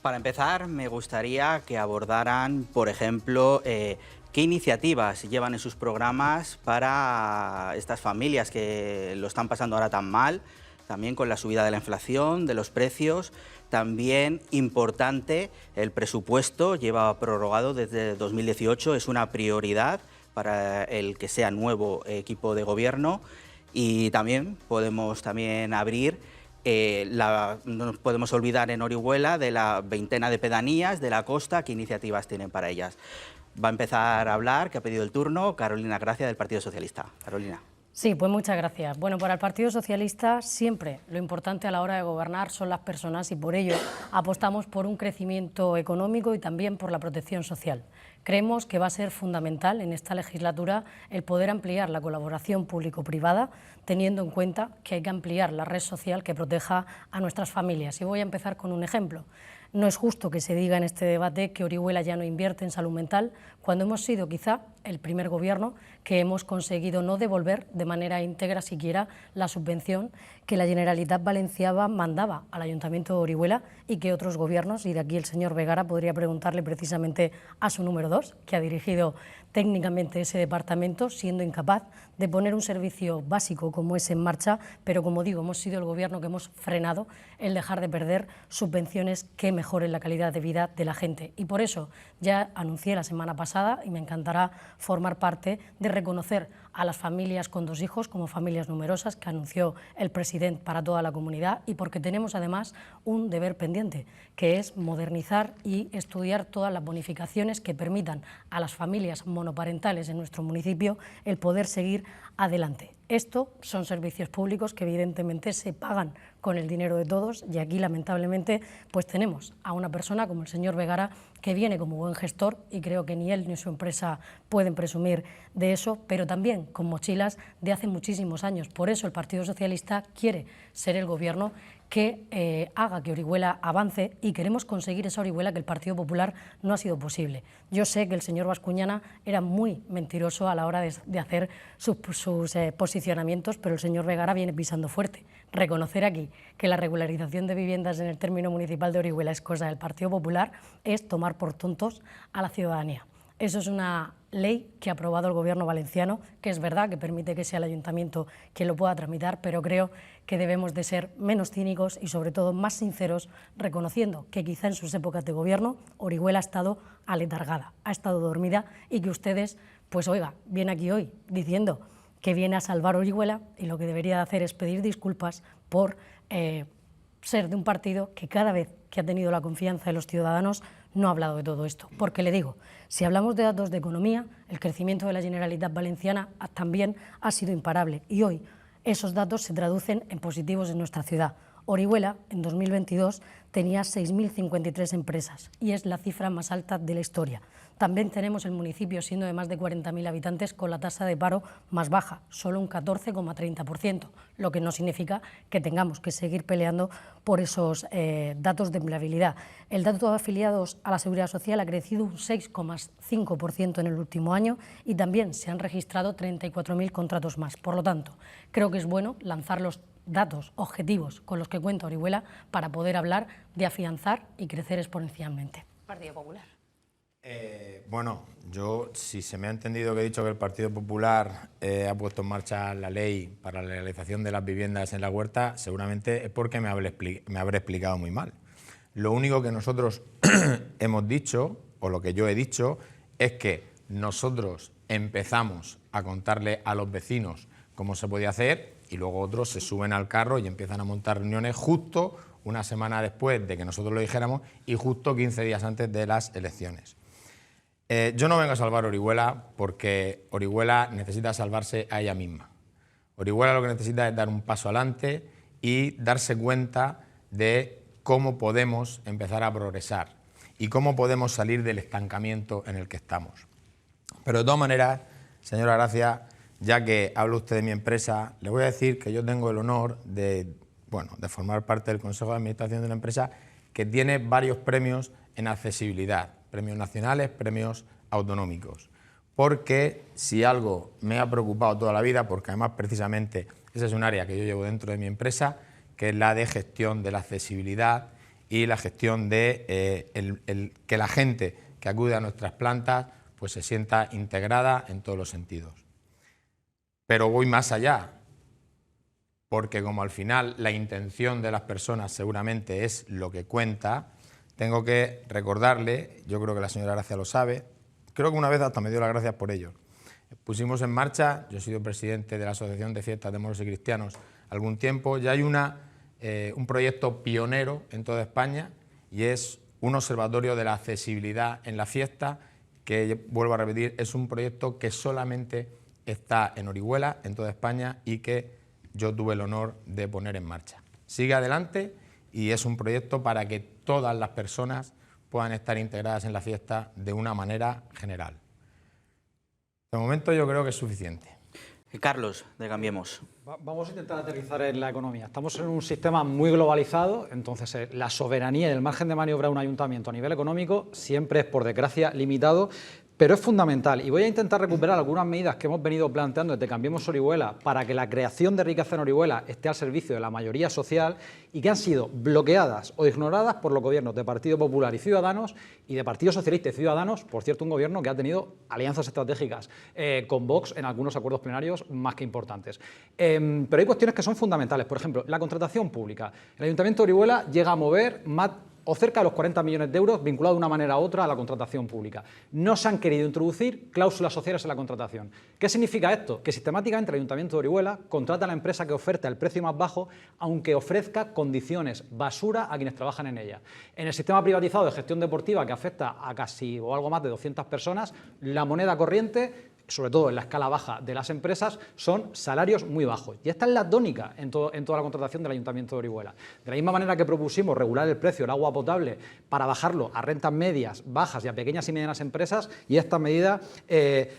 Para empezar, me gustaría que abordaran, por ejemplo, qué iniciativas llevan en sus programas para estas familias que lo están pasando ahora tan mal, también con la subida de la inflación, de los precios. También importante, el presupuesto lleva prorrogado desde 2018, es una prioridad para el que sea nuevo equipo de gobierno, y también podemos abrir, no nos podemos olvidar en Orihuela de la veintena de pedanías de la costa, qué iniciativas tienen para ellas. Va a empezar a hablar, que ha pedido el turno, Carolina Gracia, del Partido Socialista. Carolina. Sí, pues muchas gracias. Bueno, para el Partido Socialista siempre lo importante a la hora de gobernar son las personas, y por ello apostamos por un crecimiento económico y también por la protección social. Creemos que va a ser fundamental en esta legislatura el poder ampliar la colaboración público-privada, teniendo en cuenta que hay que ampliar la red social que proteja a nuestras familias. Y voy a empezar con un ejemplo. No es justo que se diga en este debate que Orihuela ya no invierte en salud mental, cuando hemos sido quizá el primer gobierno que hemos conseguido no devolver de manera íntegra siquiera la subvención que la Generalitat Valenciana mandaba al Ayuntamiento de Orihuela y que otros gobiernos, y de aquí el señor Vegara podría preguntarle precisamente a su número 2, que ha dirigido técnicamente ese departamento, siendo incapaz de poner un servicio básico como ese en marcha, pero como digo, hemos sido el gobierno que hemos frenado el dejar de perder subvenciones que mejoren la calidad de vida de la gente. Y por eso ya anuncié la semana pasada, y me encantará formar parte de reconocer a las familias con 2 hijos como familias numerosas que anunció el presidente para toda la comunidad, y porque tenemos además un deber pendiente, que es modernizar y estudiar todas las bonificaciones que permitan a las familias monoparentales en nuestro municipio el poder seguir adelante. Esto son servicios públicos que evidentemente se pagan con el dinero de todos, y aquí lamentablemente pues tenemos a una persona como el señor Vegara que viene como buen gestor, y creo que ni él ni su empresa pueden presumir de eso, pero también con mochilas de hace muchísimos años. Por eso el Partido Socialista quiere ser el gobierno que haga que Orihuela avance, y queremos conseguir esa Orihuela que el Partido Popular no ha sido posible. Yo sé que el señor Bascuñana era muy mentiroso a la hora de hacer sus posicionamientos, pero el señor Vegara viene pisando fuerte. Reconocer aquí que la regularización de viviendas en el término municipal de Orihuela es cosa del Partido Popular es tomar por tontos a la ciudadanía. Eso es una ley que ha aprobado el Gobierno valenciano, que es verdad que permite que sea el Ayuntamiento quien lo pueda tramitar, pero creo que debemos de ser menos cínicos y sobre todo más sinceros, reconociendo que quizá en sus épocas de gobierno Orihuela ha estado aletargada, ha estado dormida, y que ustedes, pues oiga, viene aquí hoy diciendo que viene a salvar Orihuela, y lo que debería de hacer es pedir disculpas por ser de un partido que cada vez que ha tenido la confianza de los ciudadanos no ha hablado de todo esto. Porque le digo, si hablamos de datos de economía, el crecimiento de la Generalitat Valenciana también ha sido imparable, y hoy esos datos se traducen en positivos en nuestra ciudad. Orihuela, en 2022, tenía 6.053 empresas, y es la cifra más alta de la historia. También tenemos el municipio, siendo de más de 40.000 habitantes, con la tasa de paro más baja, solo un 14,30%, lo que no significa que tengamos que seguir peleando por esos datos de empleabilidad. El dato de afiliados a la Seguridad Social ha crecido un 6,5% en el último año, y también se han registrado 34.000 contratos más. Por lo tanto, creo que es bueno lanzar los datos objetivos con los que cuenta Orihuela para poder hablar de afianzar y crecer exponencialmente. Partido Popular. Bueno, yo, si se me ha entendido que he dicho que el Partido Popular ha puesto en marcha la ley para la legalización de las viviendas en la huerta, seguramente es porque me habré explicado muy mal. Lo único que nosotros hemos dicho, o lo que yo he dicho, es que nosotros empezamos a contarle a los vecinos cómo se podía hacer, y luego otros se suben al carro y empiezan a montar reuniones justo una semana después de que nosotros lo dijéramos y justo 15 días antes de las elecciones. Yo no vengo a salvar Orihuela porque Orihuela necesita salvarse a ella misma. Orihuela lo que necesita es dar un paso adelante y darse cuenta de cómo podemos empezar a progresar y cómo podemos salir del estancamiento en el que estamos. Pero de todas maneras, señora Gracia, ya que habla usted de mi empresa, le voy a decir que yo tengo el honor de formar parte del Consejo de Administración de una empresa que tiene varios premios en accesibilidad, premios nacionales, premios autonómicos. Porque si algo me ha preocupado toda la vida, porque además precisamente esa es un área que yo llevo dentro de mi empresa, que es la de gestión de la accesibilidad y la gestión de que la gente que acude a nuestras plantas pues se sienta integrada en todos los sentidos. Pero voy más allá, porque como al final la intención de las personas seguramente es lo que cuenta, tengo que recordarle, yo creo que la señora Gracia lo sabe, creo que una vez hasta me dio las gracias por ello. Pusimos en marcha, yo he sido presidente de la Asociación de Fiestas de Moros y Cristianos algún tiempo, ya hay un proyecto pionero en toda España, y es un observatorio de la accesibilidad en la fiesta, que, vuelvo a repetir, es un proyecto que solamente está en Orihuela, en toda España, y que yo tuve el honor de poner en marcha. Sigue adelante y es un proyecto para que todas las personas puedan estar integradas en la fiesta de una manera general. De momento yo creo que es suficiente. Carlos, de Cambiemos. Vamos a intentar aterrizar en la economía. Estamos en un sistema muy globalizado, entonces la soberanía y el margen de maniobra de un ayuntamiento a nivel económico siempre es, por desgracia, limitado, Pero es fundamental, y voy a intentar recuperar algunas medidas que hemos venido planteando desde Cambiemos Orihuela para que la creación de riqueza en Orihuela esté al servicio de la mayoría social y que han sido bloqueadas o ignoradas por los gobiernos de Partido Popular y Ciudadanos y de Partido Socialista y Ciudadanos, por cierto, un gobierno que ha tenido alianzas estratégicas con Vox en algunos acuerdos plenarios más que importantes. Pero hay cuestiones que son fundamentales, por ejemplo, la contratación pública. El Ayuntamiento de Orihuela llega a mover más o cerca de los 40 millones de euros vinculados de una manera u otra a la contratación pública. No se han querido introducir cláusulas sociales en la contratación. ¿Qué significa esto? Que sistemáticamente el Ayuntamiento de Orihuela contrata a la empresa que oferta el precio más bajo, aunque ofrezca condiciones basura a quienes trabajan en ella. En el sistema privatizado de gestión deportiva, que afecta a casi o algo más de 200 personas, la moneda corriente, sobre todo en la escala baja de las empresas, son salarios muy bajos. Y esta es la tónica en toda la contratación del Ayuntamiento de Orihuela. De la misma manera que propusimos regular el precio del agua potable para bajarlo a rentas medias, bajas y a pequeñas y medianas empresas, y esta medida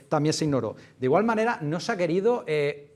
también se ignoró. De igual manera, no se ha querido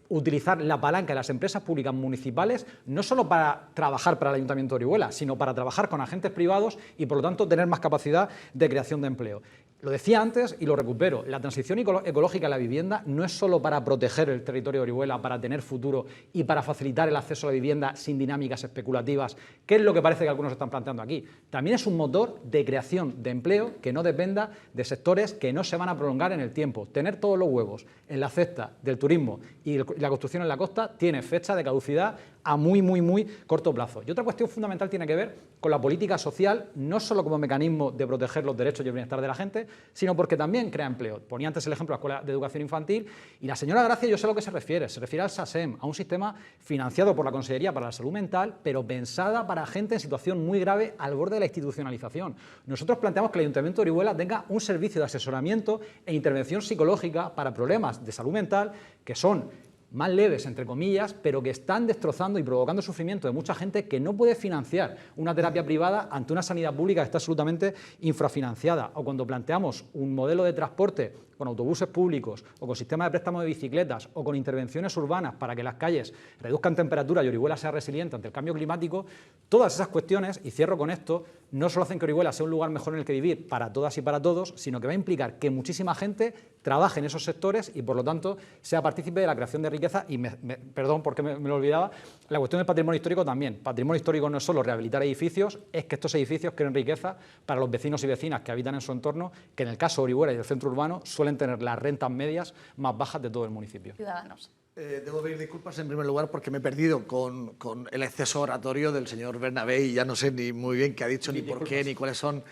utilizar la palanca de las empresas públicas municipales no solo para trabajar para el Ayuntamiento de Orihuela, sino para trabajar con agentes privados y, por lo tanto, tener más capacidad de creación de empleo. Lo decía antes y lo recupero, la transición ecológica de la vivienda no es solo para proteger el territorio de Orihuela, para tener futuro y para facilitar el acceso a la vivienda sin dinámicas especulativas, que es lo que parece que algunos están planteando aquí. También es un motor de creación de empleo que no dependa de sectores que no se van a prolongar en el tiempo. Tener todos los huevos en la cesta del turismo y la construcción en la costa tiene fecha de caducidad a muy corto plazo. Y otra cuestión fundamental tiene que ver con la política social, no solo como mecanismo de proteger los derechos y el bienestar de la gente, sino porque también crea empleo. Ponía antes el ejemplo de la Escuela de Educación Infantil y la señora Gracia, yo sé a lo que se refiere al SASEM, a un sistema financiado por la Consellería para la Salud Mental, pero pensada para gente en situación muy grave al borde de la institucionalización. Nosotros planteamos que el Ayuntamiento de Orihuela tenga un servicio de asesoramiento e intervención psicológica para problemas de salud mental que son más leves, entre comillas, pero que están destrozando y provocando sufrimiento de mucha gente que no puede financiar una terapia privada ante una sanidad pública que está absolutamente infrafinanciada. O cuando planteamos un modelo de transporte con autobuses públicos o con sistema de préstamo de bicicletas o con intervenciones urbanas para que las calles reduzcan temperatura y Orihuela sea resiliente ante el cambio climático, todas esas cuestiones, y cierro con esto, no solo hacen que Orihuela sea un lugar mejor en el que vivir para todas y para todos, sino que va a implicar que muchísima gente trabaje en esos sectores y, por lo tanto, sea partícipe de la creación de riqueza. Y, perdón, porque me lo olvidaba, la cuestión del patrimonio histórico también. Patrimonio histórico no es solo rehabilitar edificios, es que estos edificios creen riqueza para los vecinos y vecinas que habitan en su entorno, que en el caso de Orihuela y del centro urbano suelen tener las rentas medias más bajas de todo el municipio. Ciudadanos. Debo pedir disculpas en primer lugar porque me he perdido con el exceso oratorio del señor Bernabé y ya no sé ni muy bien qué ha dicho, ni por qué, ni cuáles son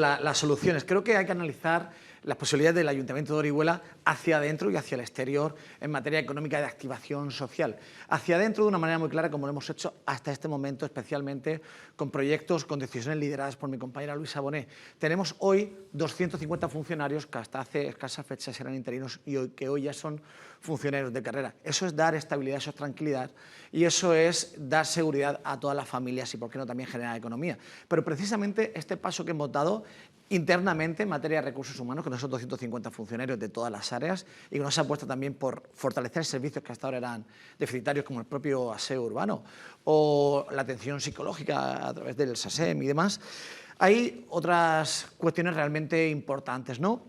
las soluciones. Creo que hay que analizar las posibilidades del Ayuntamiento de Orihuela hacia adentro y hacia el exterior en materia económica de activación social. Hacia adentro de una manera muy clara, como lo hemos hecho hasta este momento, especialmente con proyectos, con decisiones lideradas por mi compañera Luisa Bonet. Tenemos hoy 250 funcionarios que hasta hace escasas fechas eran interinos y que hoy ya son funcionarios de carrera. Eso es dar estabilidad, eso es tranquilidad y eso es dar seguridad a todas las familias y, por qué no, también generar economía. Pero precisamente este paso que hemos dado internamente en materia de recursos humanos, con esos 250 funcionarios de todas las áreas y que nos ha puesto también por fortalecer servicios que hasta ahora eran deficitarios, como el propio aseo urbano o la atención psicológica a través del SASEM y demás, hay otras cuestiones realmente importantes, ¿no?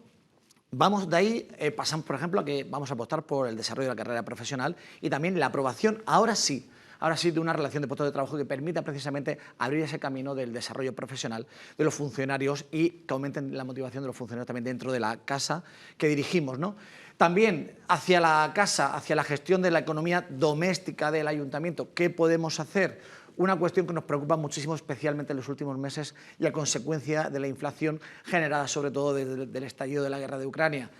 Vamos de ahí, pasamos por ejemplo a que vamos a apostar por el desarrollo de la carrera profesional y también la aprobación, ahora sí, de una relación de puestos de trabajo que permita precisamente abrir ese camino del desarrollo profesional de los funcionarios y que aumenten la motivación de los funcionarios también dentro de la casa que dirigimos, ¿no? También hacia la casa, hacia la gestión de la economía doméstica del ayuntamiento, ¿qué podemos hacer? Una cuestión que nos preocupa muchísimo, especialmente en los últimos meses y a consecuencia de la inflación generada sobre todo del estallido de la guerra de Ucrania.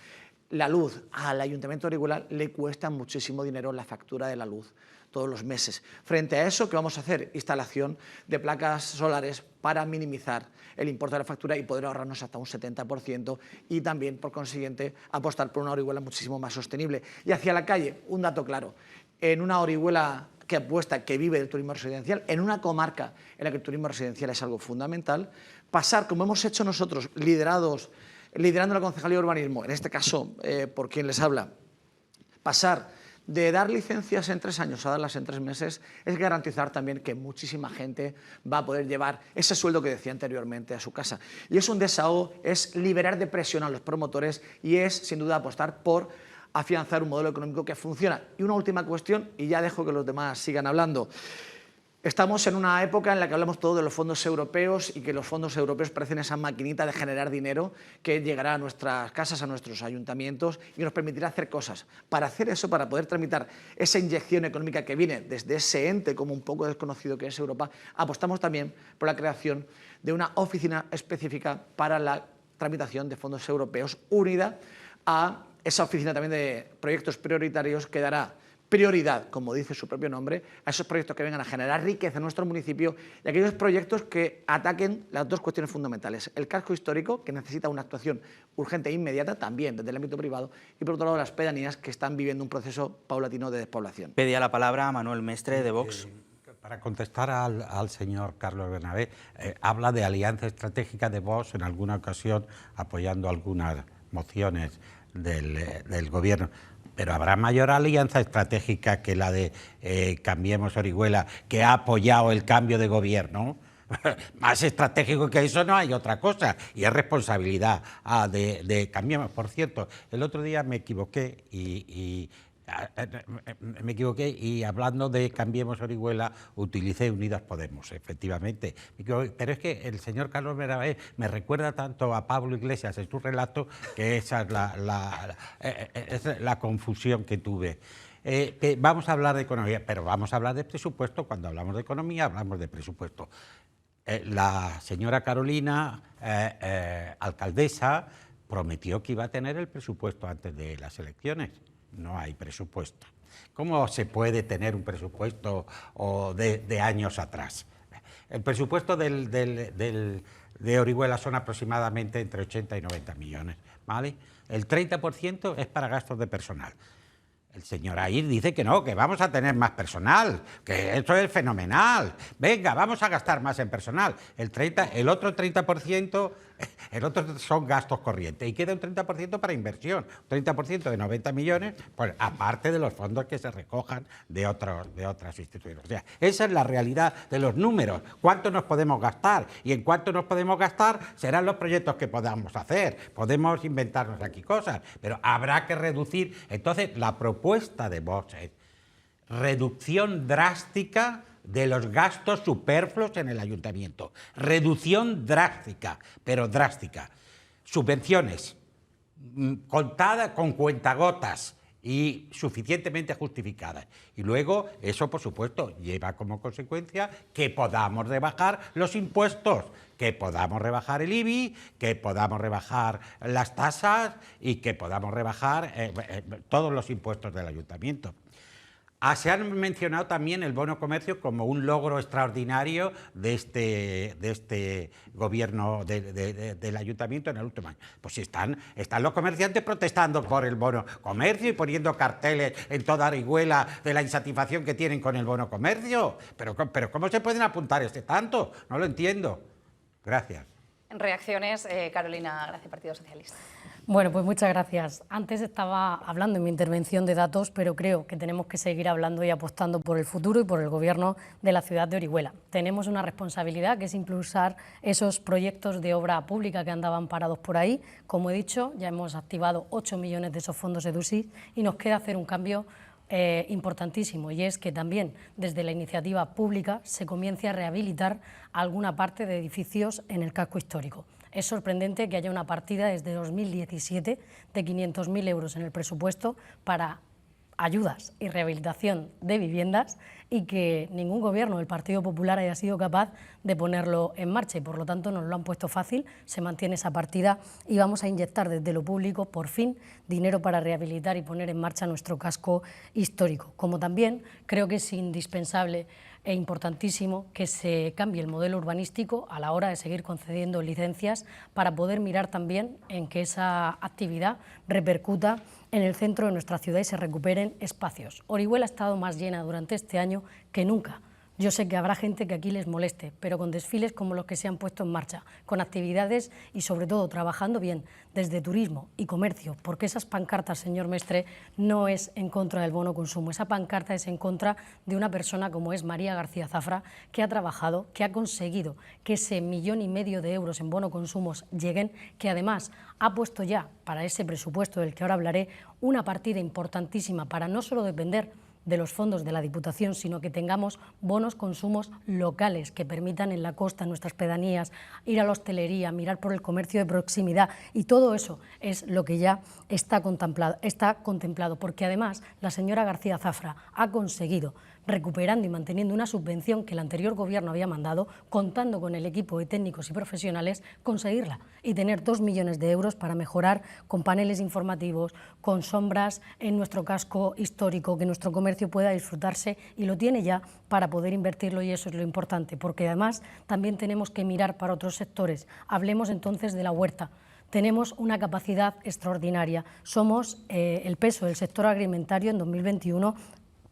La luz, al Ayuntamiento de Orihuela le cuesta muchísimo dinero la factura de la luz todos los meses. Frente a eso, ¿qué vamos a hacer? Instalación de placas solares para minimizar el importe de la factura y poder ahorrarnos hasta un 70% y también, por consiguiente, apostar por una Orihuela muchísimo más sostenible. Y hacia la calle, un dato claro, en una Orihuela que apuesta, que vive del turismo residencial, en una comarca en la que el turismo residencial es algo fundamental, pasar, como hemos hecho nosotros, liderando la Concejalía de Urbanismo, en este caso por quien les habla, pasar de dar licencias en 3 años a darlas en 3 meses es garantizar también que muchísima gente va a poder llevar ese sueldo que decía anteriormente a su casa. Y es un desahogo, es liberar de presión a los promotores y es sin duda apostar por afianzar un modelo económico que funciona. Y una última cuestión, y ya dejo que los demás sigan hablando. Estamos en una época en la que hablamos todo de los fondos europeos y que los fondos europeos parecen esa maquinita de generar dinero que llegará a nuestras casas, a nuestros ayuntamientos y nos permitirá hacer cosas. Para hacer eso, para poder tramitar esa inyección económica que viene desde ese ente como un poco desconocido que es Europa, apostamos también por la creación de una oficina específica para la tramitación de fondos europeos unida a esa oficina también de proyectos prioritarios que dará prioridad, como dice su propio nombre, a esos proyectos que vengan a generar riqueza en nuestro municipio y aquellos proyectos que ataquen las dos cuestiones fundamentales. El casco histórico, que necesita una actuación urgente e inmediata, también desde el ámbito privado, y por otro lado las pedanías, que están viviendo un proceso paulatino de despoblación. Pedía la palabra a Manuel Mestre, de Vox. Para contestar al señor Carlos Bernabé, habla de alianza estratégica de Vox en alguna ocasión apoyando algunas mociones del gobierno. Pero habrá mayor alianza estratégica que la de Cambiemos Orihuela, que ha apoyado el cambio de gobierno. Más estratégico que eso no hay otra cosa, y es responsabilidad de Cambiemos. Por cierto, el otro día me equivoqué y hablando de Cambiemos Orihuela utilicé Unidas Podemos, efectivamente. Pero es que el señor Carlos Bernabé me recuerda tanto a Pablo Iglesias en su relato que esa es la confusión que tuve. Vamos a hablar de economía, pero vamos a hablar de presupuesto. Cuando hablamos de economía hablamos de presupuesto. La señora Carolina, alcaldesa, prometió que iba a tener el presupuesto antes de las elecciones. No hay presupuesto. ¿Cómo se puede tener un presupuesto de años atrás? El presupuesto de Orihuela son aproximadamente entre 80 y 90 millones, ¿vale? El 30% es para gastos de personal. El señor Ayr dice que no, que vamos a tener más personal, que eso es fenomenal. Venga, vamos a gastar más en personal. El otro 30%, el otro son gastos corrientes y queda un 30% para inversión. Un 30% de 90 millones, pues aparte de los fondos que se recojan de otras instituciones. O sea, esa es la realidad de los números. ¿Cuánto nos podemos gastar? Y en cuánto nos podemos gastar serán los proyectos que podamos hacer. Podemos inventarnos aquí cosas, pero habrá que reducir. Entonces, la propuesta de Vox es reducción drástica de los gastos superfluos en el ayuntamiento. Reducción drástica, pero drástica. Subvenciones, contadas con cuentagotas y suficientemente justificadas. Y luego, eso por supuesto lleva como consecuencia que podamos rebajar los impuestos, que podamos rebajar el IBI, que podamos rebajar las tasas y que podamos rebajar todos los impuestos del ayuntamiento. Se han mencionado también el bono comercio como un logro extraordinario de este gobierno del ayuntamiento en el último año. Pues si están los comerciantes protestando por el bono comercio y poniendo carteles en toda Orihuela de la insatisfacción que tienen con el bono comercio. Pero ¿cómo se pueden apuntar tanto? No lo entiendo. Gracias. En reacciones, Carolina Gracia, Partido Socialista. Bueno, pues muchas gracias. Antes estaba hablando en mi intervención de datos, pero creo que tenemos que seguir hablando y apostando por el futuro y por el gobierno de la ciudad de Orihuela. Tenemos una responsabilidad que es impulsar esos proyectos de obra pública que andaban parados por ahí. Como he dicho, ya hemos activado 8 millones de esos fondos EDUSIF y nos queda hacer un cambio importantísimo, y es que también desde la iniciativa pública se comience a rehabilitar alguna parte de edificios en el casco histórico. Es sorprendente que haya una partida desde 2017 de 500.000 euros en el presupuesto para ayudas y rehabilitación de viviendas y que ningún gobierno del Partido Popular haya sido capaz de ponerlo en marcha y por lo tanto nos lo han puesto fácil, se mantiene esa partida y vamos a inyectar desde lo público por fin dinero para rehabilitar y poner en marcha nuestro casco histórico. Como también creo que es indispensable e importantísimo que se cambie el modelo urbanístico a la hora de seguir concediendo licencias para poder mirar también en que esa actividad repercuta en el centro de nuestra ciudad y se recuperen espacios. Orihuela ha estado más llena durante este año que nunca. Yo sé que habrá gente que aquí les moleste, pero con desfiles como los que se han puesto en marcha, con actividades y sobre todo trabajando bien desde turismo y comercio, porque esas pancartas, señor Mestre, no es en contra del bono consumo, esa pancarta es en contra de una persona como es María García Zafra, que ha trabajado, que ha conseguido que ese 1,5 millones de euros en bono consumos lleguen, que además ha puesto ya para ese presupuesto del que ahora hablaré una partida importantísima para no solo depender de los fondos de la Diputación, sino que tengamos bonos consumos locales que permitan en la costa, en nuestras pedanías, ir a la hostelería, mirar por el comercio de proximidad, y todo eso es lo que ya está contemplado, porque además la señora García Zafra ha conseguido, recuperando y manteniendo una subvención que el anterior gobierno había mandado, contando con el equipo de técnicos y profesionales, conseguirla y tener 2 millones de euros para mejorar con paneles informativos, con sombras en nuestro casco histórico, que nuestro comercio pueda disfrutarse, y lo tiene ya para poder invertirlo, y eso es lo importante, porque además también tenemos que mirar para otros sectores. Hablemos entonces de la huerta. Tenemos una capacidad extraordinaria. Somos el peso del sector agroalimentario en 2021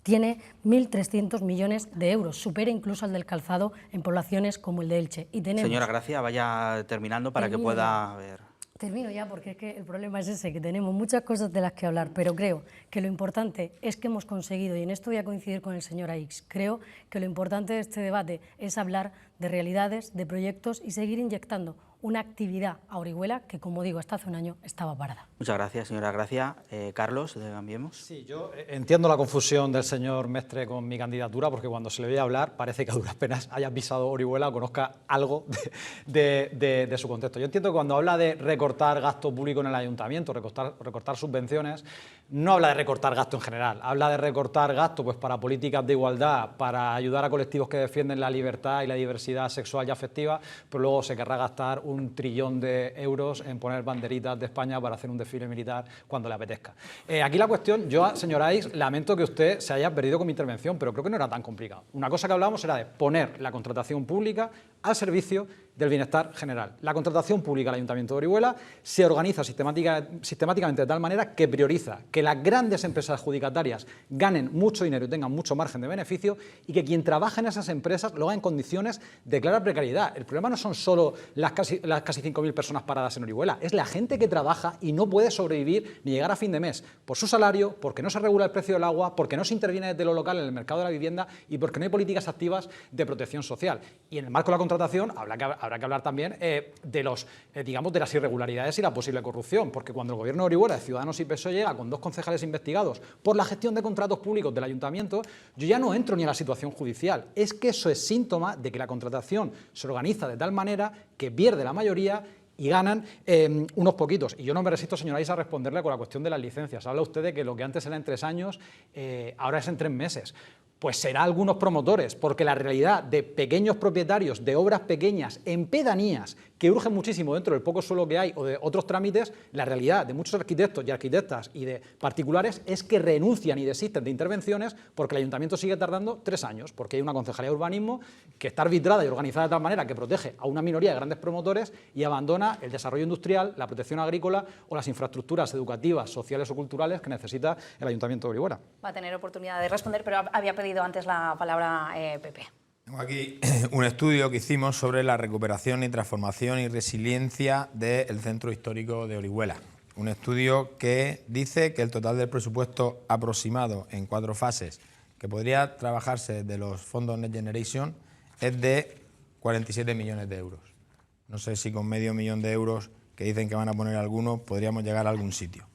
tiene 1.300 millones de euros, supera incluso al del calzado en poblaciones como el de Elche. Y tenemos... Señora Gracia, vaya terminando para que pueda ver. Termino ya, porque es que el problema es ese, que tenemos muchas cosas de las que hablar, pero creo que lo importante es que hemos conseguido, y en esto voy a coincidir con el señor Aix, creo que lo importante de este debate es hablar de realidades, de proyectos y seguir inyectando una actividad a Orihuela que, como digo, hasta hace un año estaba parada. Muchas gracias, señora Gracia. Carlos, de Cambiemos. Sí, yo entiendo la confusión del señor Mestre con mi candidatura, porque cuando se le ve hablar parece que a duras penas haya pisado Orihuela o conozca algo de su contexto. Yo entiendo que cuando habla de recortar gasto público en el ayuntamiento, recortar subvenciones, no habla de recortar gasto en general, habla de recortar gasto pues, para políticas de igualdad, para ayudar a colectivos que defienden la libertad y la diversidad sexual y afectiva, pero luego se querrá gastar 1 trillón de euros en poner banderitas de España para hacer un desfile militar cuando le apetezca. Aquí la cuestión, yo, señora Aix, lamento que usted se haya perdido con mi intervención, pero creo que no era tan complicado. Una cosa que hablábamos era de poner la contratación pública al servicio del bienestar general. La contratación pública del Ayuntamiento de Orihuela se organiza sistemáticamente de tal manera que prioriza que las grandes empresas adjudicatarias ganen mucho dinero y tengan mucho margen de beneficio, y que quien trabaja en esas empresas lo haga en condiciones de clara precariedad. El problema no son solo las casi 5.000 personas paradas en Orihuela, es la gente que trabaja y no puede sobrevivir ni llegar a fin de mes por su salario, porque no se regula el precio del agua, porque no se interviene desde lo local en el mercado de la vivienda y porque no hay políticas activas de protección social. Y en el marco de la contratación habrá que hablar también de las irregularidades y la posible corrupción, porque cuando el gobierno de Orihuela de Ciudadanos y PSOE llega con 2 concejales investigados por la gestión de contratos públicos del ayuntamiento, yo ya no entro ni a la situación judicial. Es que eso es síntoma de que la contratación se organiza de tal manera que pierde la mayoría y ganan unos poquitos. Y yo no me resisto, señora Aix, a responderle con la cuestión de las licencias. Habla usted de que lo que antes era en 3 años, ahora es en 3 meses. Pues será algunos promotores, porque la realidad de pequeños propietarios de obras pequeñas en pedanías que urgen muchísimo dentro del poco suelo que hay o de otros trámites, la realidad de muchos arquitectos y arquitectas y de particulares es que renuncian y desisten de intervenciones porque el ayuntamiento sigue tardando 3 años, porque hay una concejalía de urbanismo que está arbitrada y organizada de tal manera que protege a una minoría de grandes promotores y abandona el desarrollo industrial, la protección agrícola o las infraestructuras educativas, sociales o culturales que necesita el ayuntamiento de Orihuela. Va a tener oportunidad de responder, pero había pedido antes la palabra Pepe. Tengo aquí un estudio que hicimos sobre la recuperación y transformación y resiliencia del centro histórico de Orihuela. Un estudio que dice que el total del presupuesto aproximado en 4 fases que podría trabajarse de los fondos Next Generation es de 47 millones de euros. No sé si con medio millón de euros que dicen que van a poner algunos podríamos llegar a algún sitio.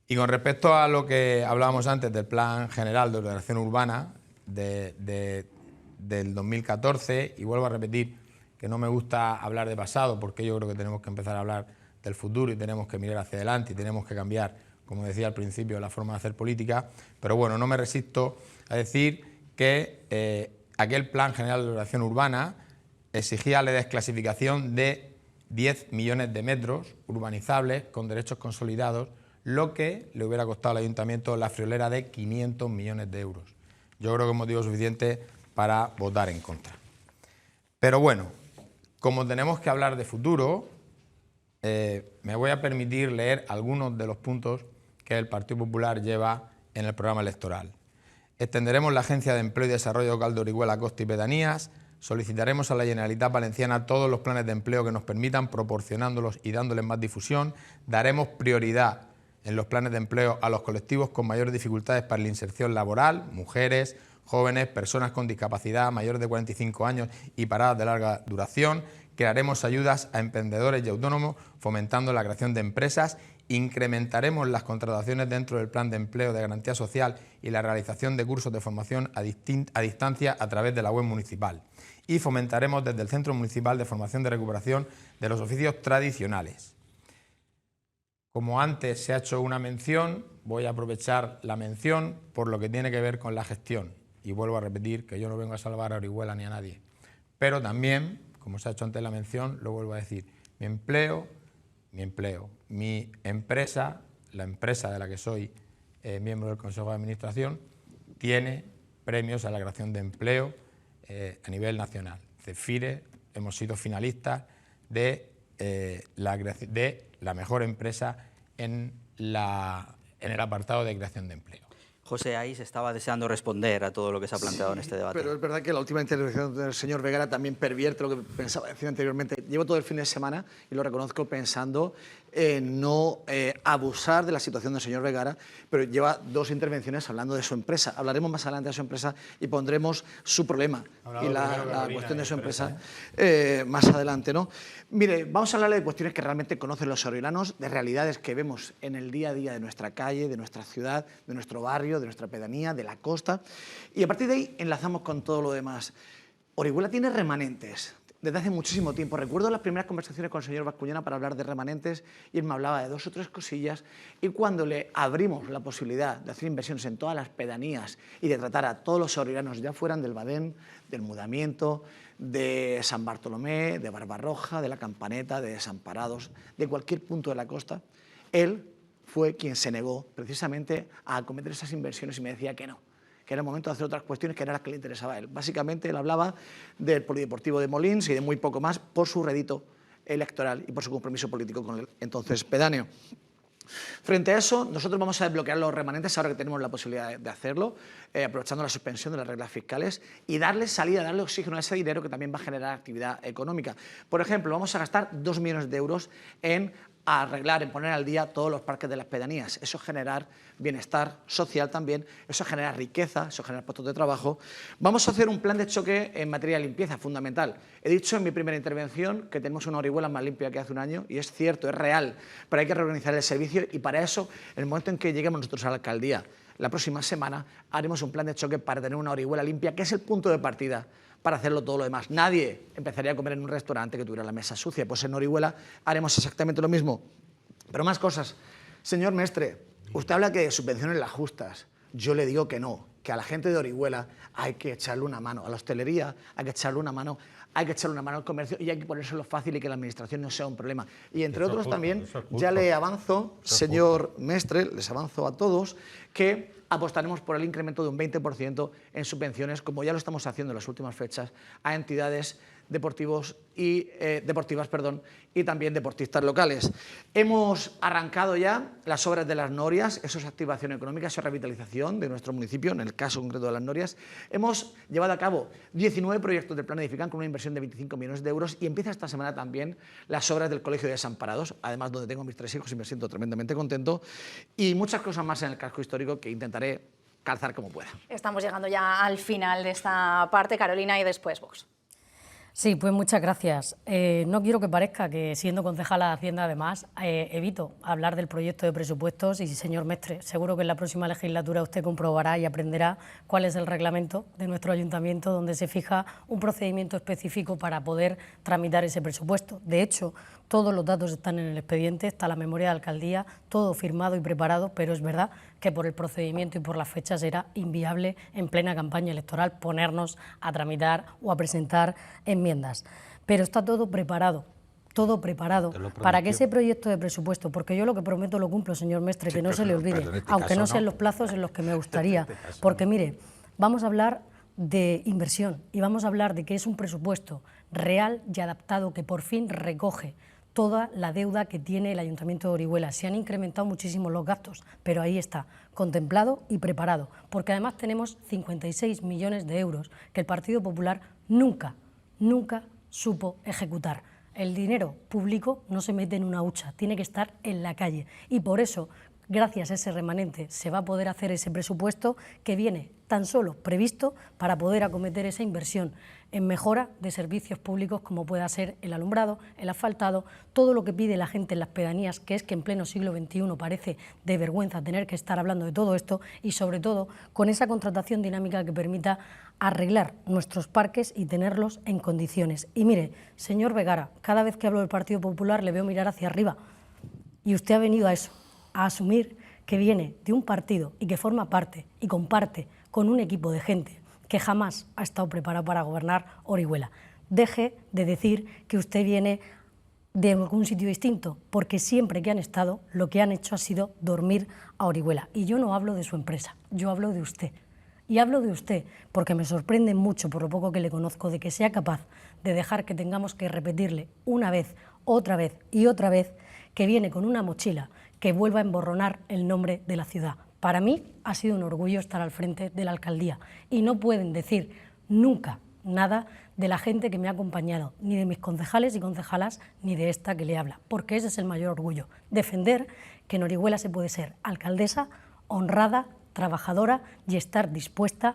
Y con respecto a lo que hablábamos antes del Plan General de Ordenación Urbana del 2014, y vuelvo a repetir que no me gusta hablar de pasado porque yo creo que tenemos que empezar a hablar del futuro y tenemos que mirar hacia adelante y tenemos que cambiar, como decía al principio, la forma de hacer política, pero bueno, no me resisto a decir que aquel Plan General de Ordenación Urbana exigía la desclasificación de 10 millones de metros urbanizables con derechos consolidados, lo que le hubiera costado al ayuntamiento la friolera de 500 millones de euros. Yo creo que es motivo suficiente para votar en contra. Pero bueno, como tenemos que hablar de futuro, me voy a permitir leer algunos de los puntos que el Partido Popular lleva en el programa electoral. Extenderemos la Agencia de Empleo y Desarrollo Local de Orihuela, Costa y Pedanías. Solicitaremos a la Generalitat Valenciana todos los planes de empleo que nos permitan, proporcionándolos y dándoles más difusión. Daremos prioridad en los planes de empleo a los colectivos con mayores dificultades para la inserción laboral, mujeres, jóvenes, personas con discapacidad, mayores de 45 años y paradas de larga duración. Crearemos ayudas a emprendedores y autónomos, fomentando la creación de empresas. Incrementaremos las contrataciones dentro del plan de empleo de garantía social y la realización de cursos de formación a distancia a través de la web municipal. Y fomentaremos desde el Centro Municipal de Formación de Recuperación de los oficios tradicionales. Como antes se ha hecho una mención, voy a aprovechar la mención por lo que tiene que ver con la gestión. Y vuelvo a repetir que yo no vengo a salvar a Orihuela ni a nadie. Pero también, como se ha hecho antes la mención, lo vuelvo a decir, mi empleo, mi empresa, la empresa de la que soy miembro del Consejo de Administración, tiene premios a la creación de empleo a nivel nacional. CEFIRE, hemos sido finalistas de la mejor empresa en el apartado de creación de empleo. José Ais estaba deseando responder a todo lo que se ha planteado en este debate. Pero es verdad que la última intervención del señor Vergara también pervierte lo que pensaba decir anteriormente. Llevo todo el fin de semana, y lo reconozco, pensando en no abusar de la situación del señor Vergara, pero lleva 2 intervenciones hablando de su empresa. Hablaremos más adelante de su empresa y pondremos su problema y la cuestión de su empresa más adelante, ¿no? Mire, vamos a hablarle de cuestiones que realmente conocen los oriolanos, de realidades que vemos en el día a día de nuestra calle, de nuestra ciudad, de nuestro barrio, de nuestra pedanía, de la costa, y a partir de ahí enlazamos con todo lo demás. Orihuela tiene remanentes desde hace muchísimo tiempo. Recuerdo las primeras conversaciones con el señor Bascuñana para hablar de remanentes y él me hablaba de 2 o 3 cosillas, y cuando le abrimos la posibilidad de hacer inversiones en todas las pedanías y de tratar a todos los oriolanos, ya fueran del Badén, del Mudamiento, de San Bartolomé, de Barbarroja, de la Campaneta, de Desamparados, de cualquier punto de la costa, él fue quien se negó precisamente a acometer esas inversiones y me decía que no, que era el momento de hacer otras cuestiones que eran las que le interesaba a él. Básicamente él hablaba del Polideportivo de Molins y de muy poco más por su rédito electoral y por su compromiso político con el entonces pedáneo. Frente a eso, nosotros vamos a desbloquear los remanentes ahora que tenemos la posibilidad de hacerlo, aprovechando la suspensión de las reglas fiscales y darle salida, darle oxígeno a ese dinero que también va a generar actividad económica. Por ejemplo, vamos a gastar 2 millones de euros en arreglar, en poner al día todos los parques de las pedanías. Eso es generar bienestar social también, eso es generar riqueza, eso es generar puestos de trabajo. Vamos a hacer un plan de choque en materia de limpieza, fundamental. He dicho en mi primera intervención que tenemos una Orihuela más limpia que hace un año, y es cierto, es real, pero hay que reorganizar el servicio, y para eso, en el momento en que lleguemos nosotros a la alcaldía, la próxima semana, haremos un plan de choque para tener una Orihuela limpia, que es el punto de partida para hacerlo todo lo demás. Nadie empezaría a comer en un restaurante que tuviera la mesa sucia. Pues en Orihuela haremos exactamente lo mismo. Pero más cosas. Señor Mestre, usted habla que subvenciones las justas. Yo le digo que no, que a la gente de Orihuela hay que echarle una mano, a la hostelería hay que echarle una mano, hay que echarle una mano al comercio y hay que ponérselo fácil y que la administración no sea un problema. Y entre otros también, ya le avanzo, señor Mestre, les avanzo a todos, que apostaremos por el incremento de un 20% en subvenciones, como ya lo estamos haciendo en las últimas fechas, a entidades deportivas y también deportistas locales. Hemos arrancado ya las obras de las Norias, eso es activación económica, eso es revitalización de nuestro municipio, en el caso concreto de las Norias. Hemos llevado a cabo 19 proyectos del Plan Edifican con una inversión de 25 millones de euros y empieza esta semana también las obras del Colegio de Desamparados, además donde tengo a mis 3 hijos y me siento tremendamente contento, y muchas cosas más en el casco histórico que intentaré calzar como pueda. Estamos llegando ya al final de esta parte, Carolina, y después vos. Sí, pues muchas gracias. No quiero que parezca que, siendo concejala de Hacienda, además, evito hablar del proyecto de presupuestos y, señor Mestre, seguro que en la próxima legislatura usted comprobará y aprenderá cuál es el reglamento de nuestro ayuntamiento, donde se fija un procedimiento específico para poder tramitar ese presupuesto. De hecho, todos los datos están en el expediente, está la memoria de alcaldía, todo firmado y preparado, pero es verdad que por el procedimiento y por las fechas era inviable en plena campaña electoral ponernos a tramitar o a presentar enmiendas. Pero está todo preparado para que ese proyecto de presupuesto, porque yo lo que prometo lo cumplo, señor Mestre, que no se le olvide, aunque no sean los plazos en los que me gustaría, porque mire, vamos a hablar de inversión y vamos a hablar de que es un presupuesto real y adaptado que por fin recoge toda la deuda que tiene el Ayuntamiento de Orihuela. Se han incrementado muchísimo los gastos, pero ahí está, contemplado y preparado, porque además tenemos 56 millones de euros que el Partido Popular nunca supo ejecutar. El dinero público no se mete en una hucha, tiene que estar en la calle, y por eso, gracias a ese remanente, se va a poder hacer ese presupuesto que viene tan solo previsto para poder acometer esa inversión en mejora de servicios públicos como pueda ser el alumbrado, el asfaltado, todo lo que pide la gente en las pedanías, que es que en pleno siglo XXI parece de vergüenza tener que estar hablando de todo esto, y sobre todo con esa contratación dinámica que permita arreglar nuestros parques y tenerlos en condiciones. Y mire, señor Vegara, cada vez que hablo del Partido Popular le veo mirar hacia arriba, y usted ha venido a eso, a asumir que viene de un partido y que forma parte y comparte con un equipo de gente que jamás ha estado preparado para gobernar Orihuela. Deje de decir que usted viene de algún sitio distinto, porque siempre que han estado, lo que han hecho ha sido dormir a Orihuela. Y yo no hablo de su empresa, yo hablo de usted. Y hablo de usted porque me sorprende mucho, por lo poco que le conozco, de que sea capaz de dejar que tengamos que repetirle una vez, otra vez y otra vez que viene con una mochila que vuelva a emborronar el nombre de la ciudad. Para mí ha sido un orgullo estar al frente de la alcaldía y no pueden decir nunca nada de la gente que me ha acompañado, ni de mis concejales y concejalas, ni de esta que le habla, porque ese es el mayor orgullo, defender que en Orihuela se puede ser alcaldesa, honrada, trabajadora y estar dispuesta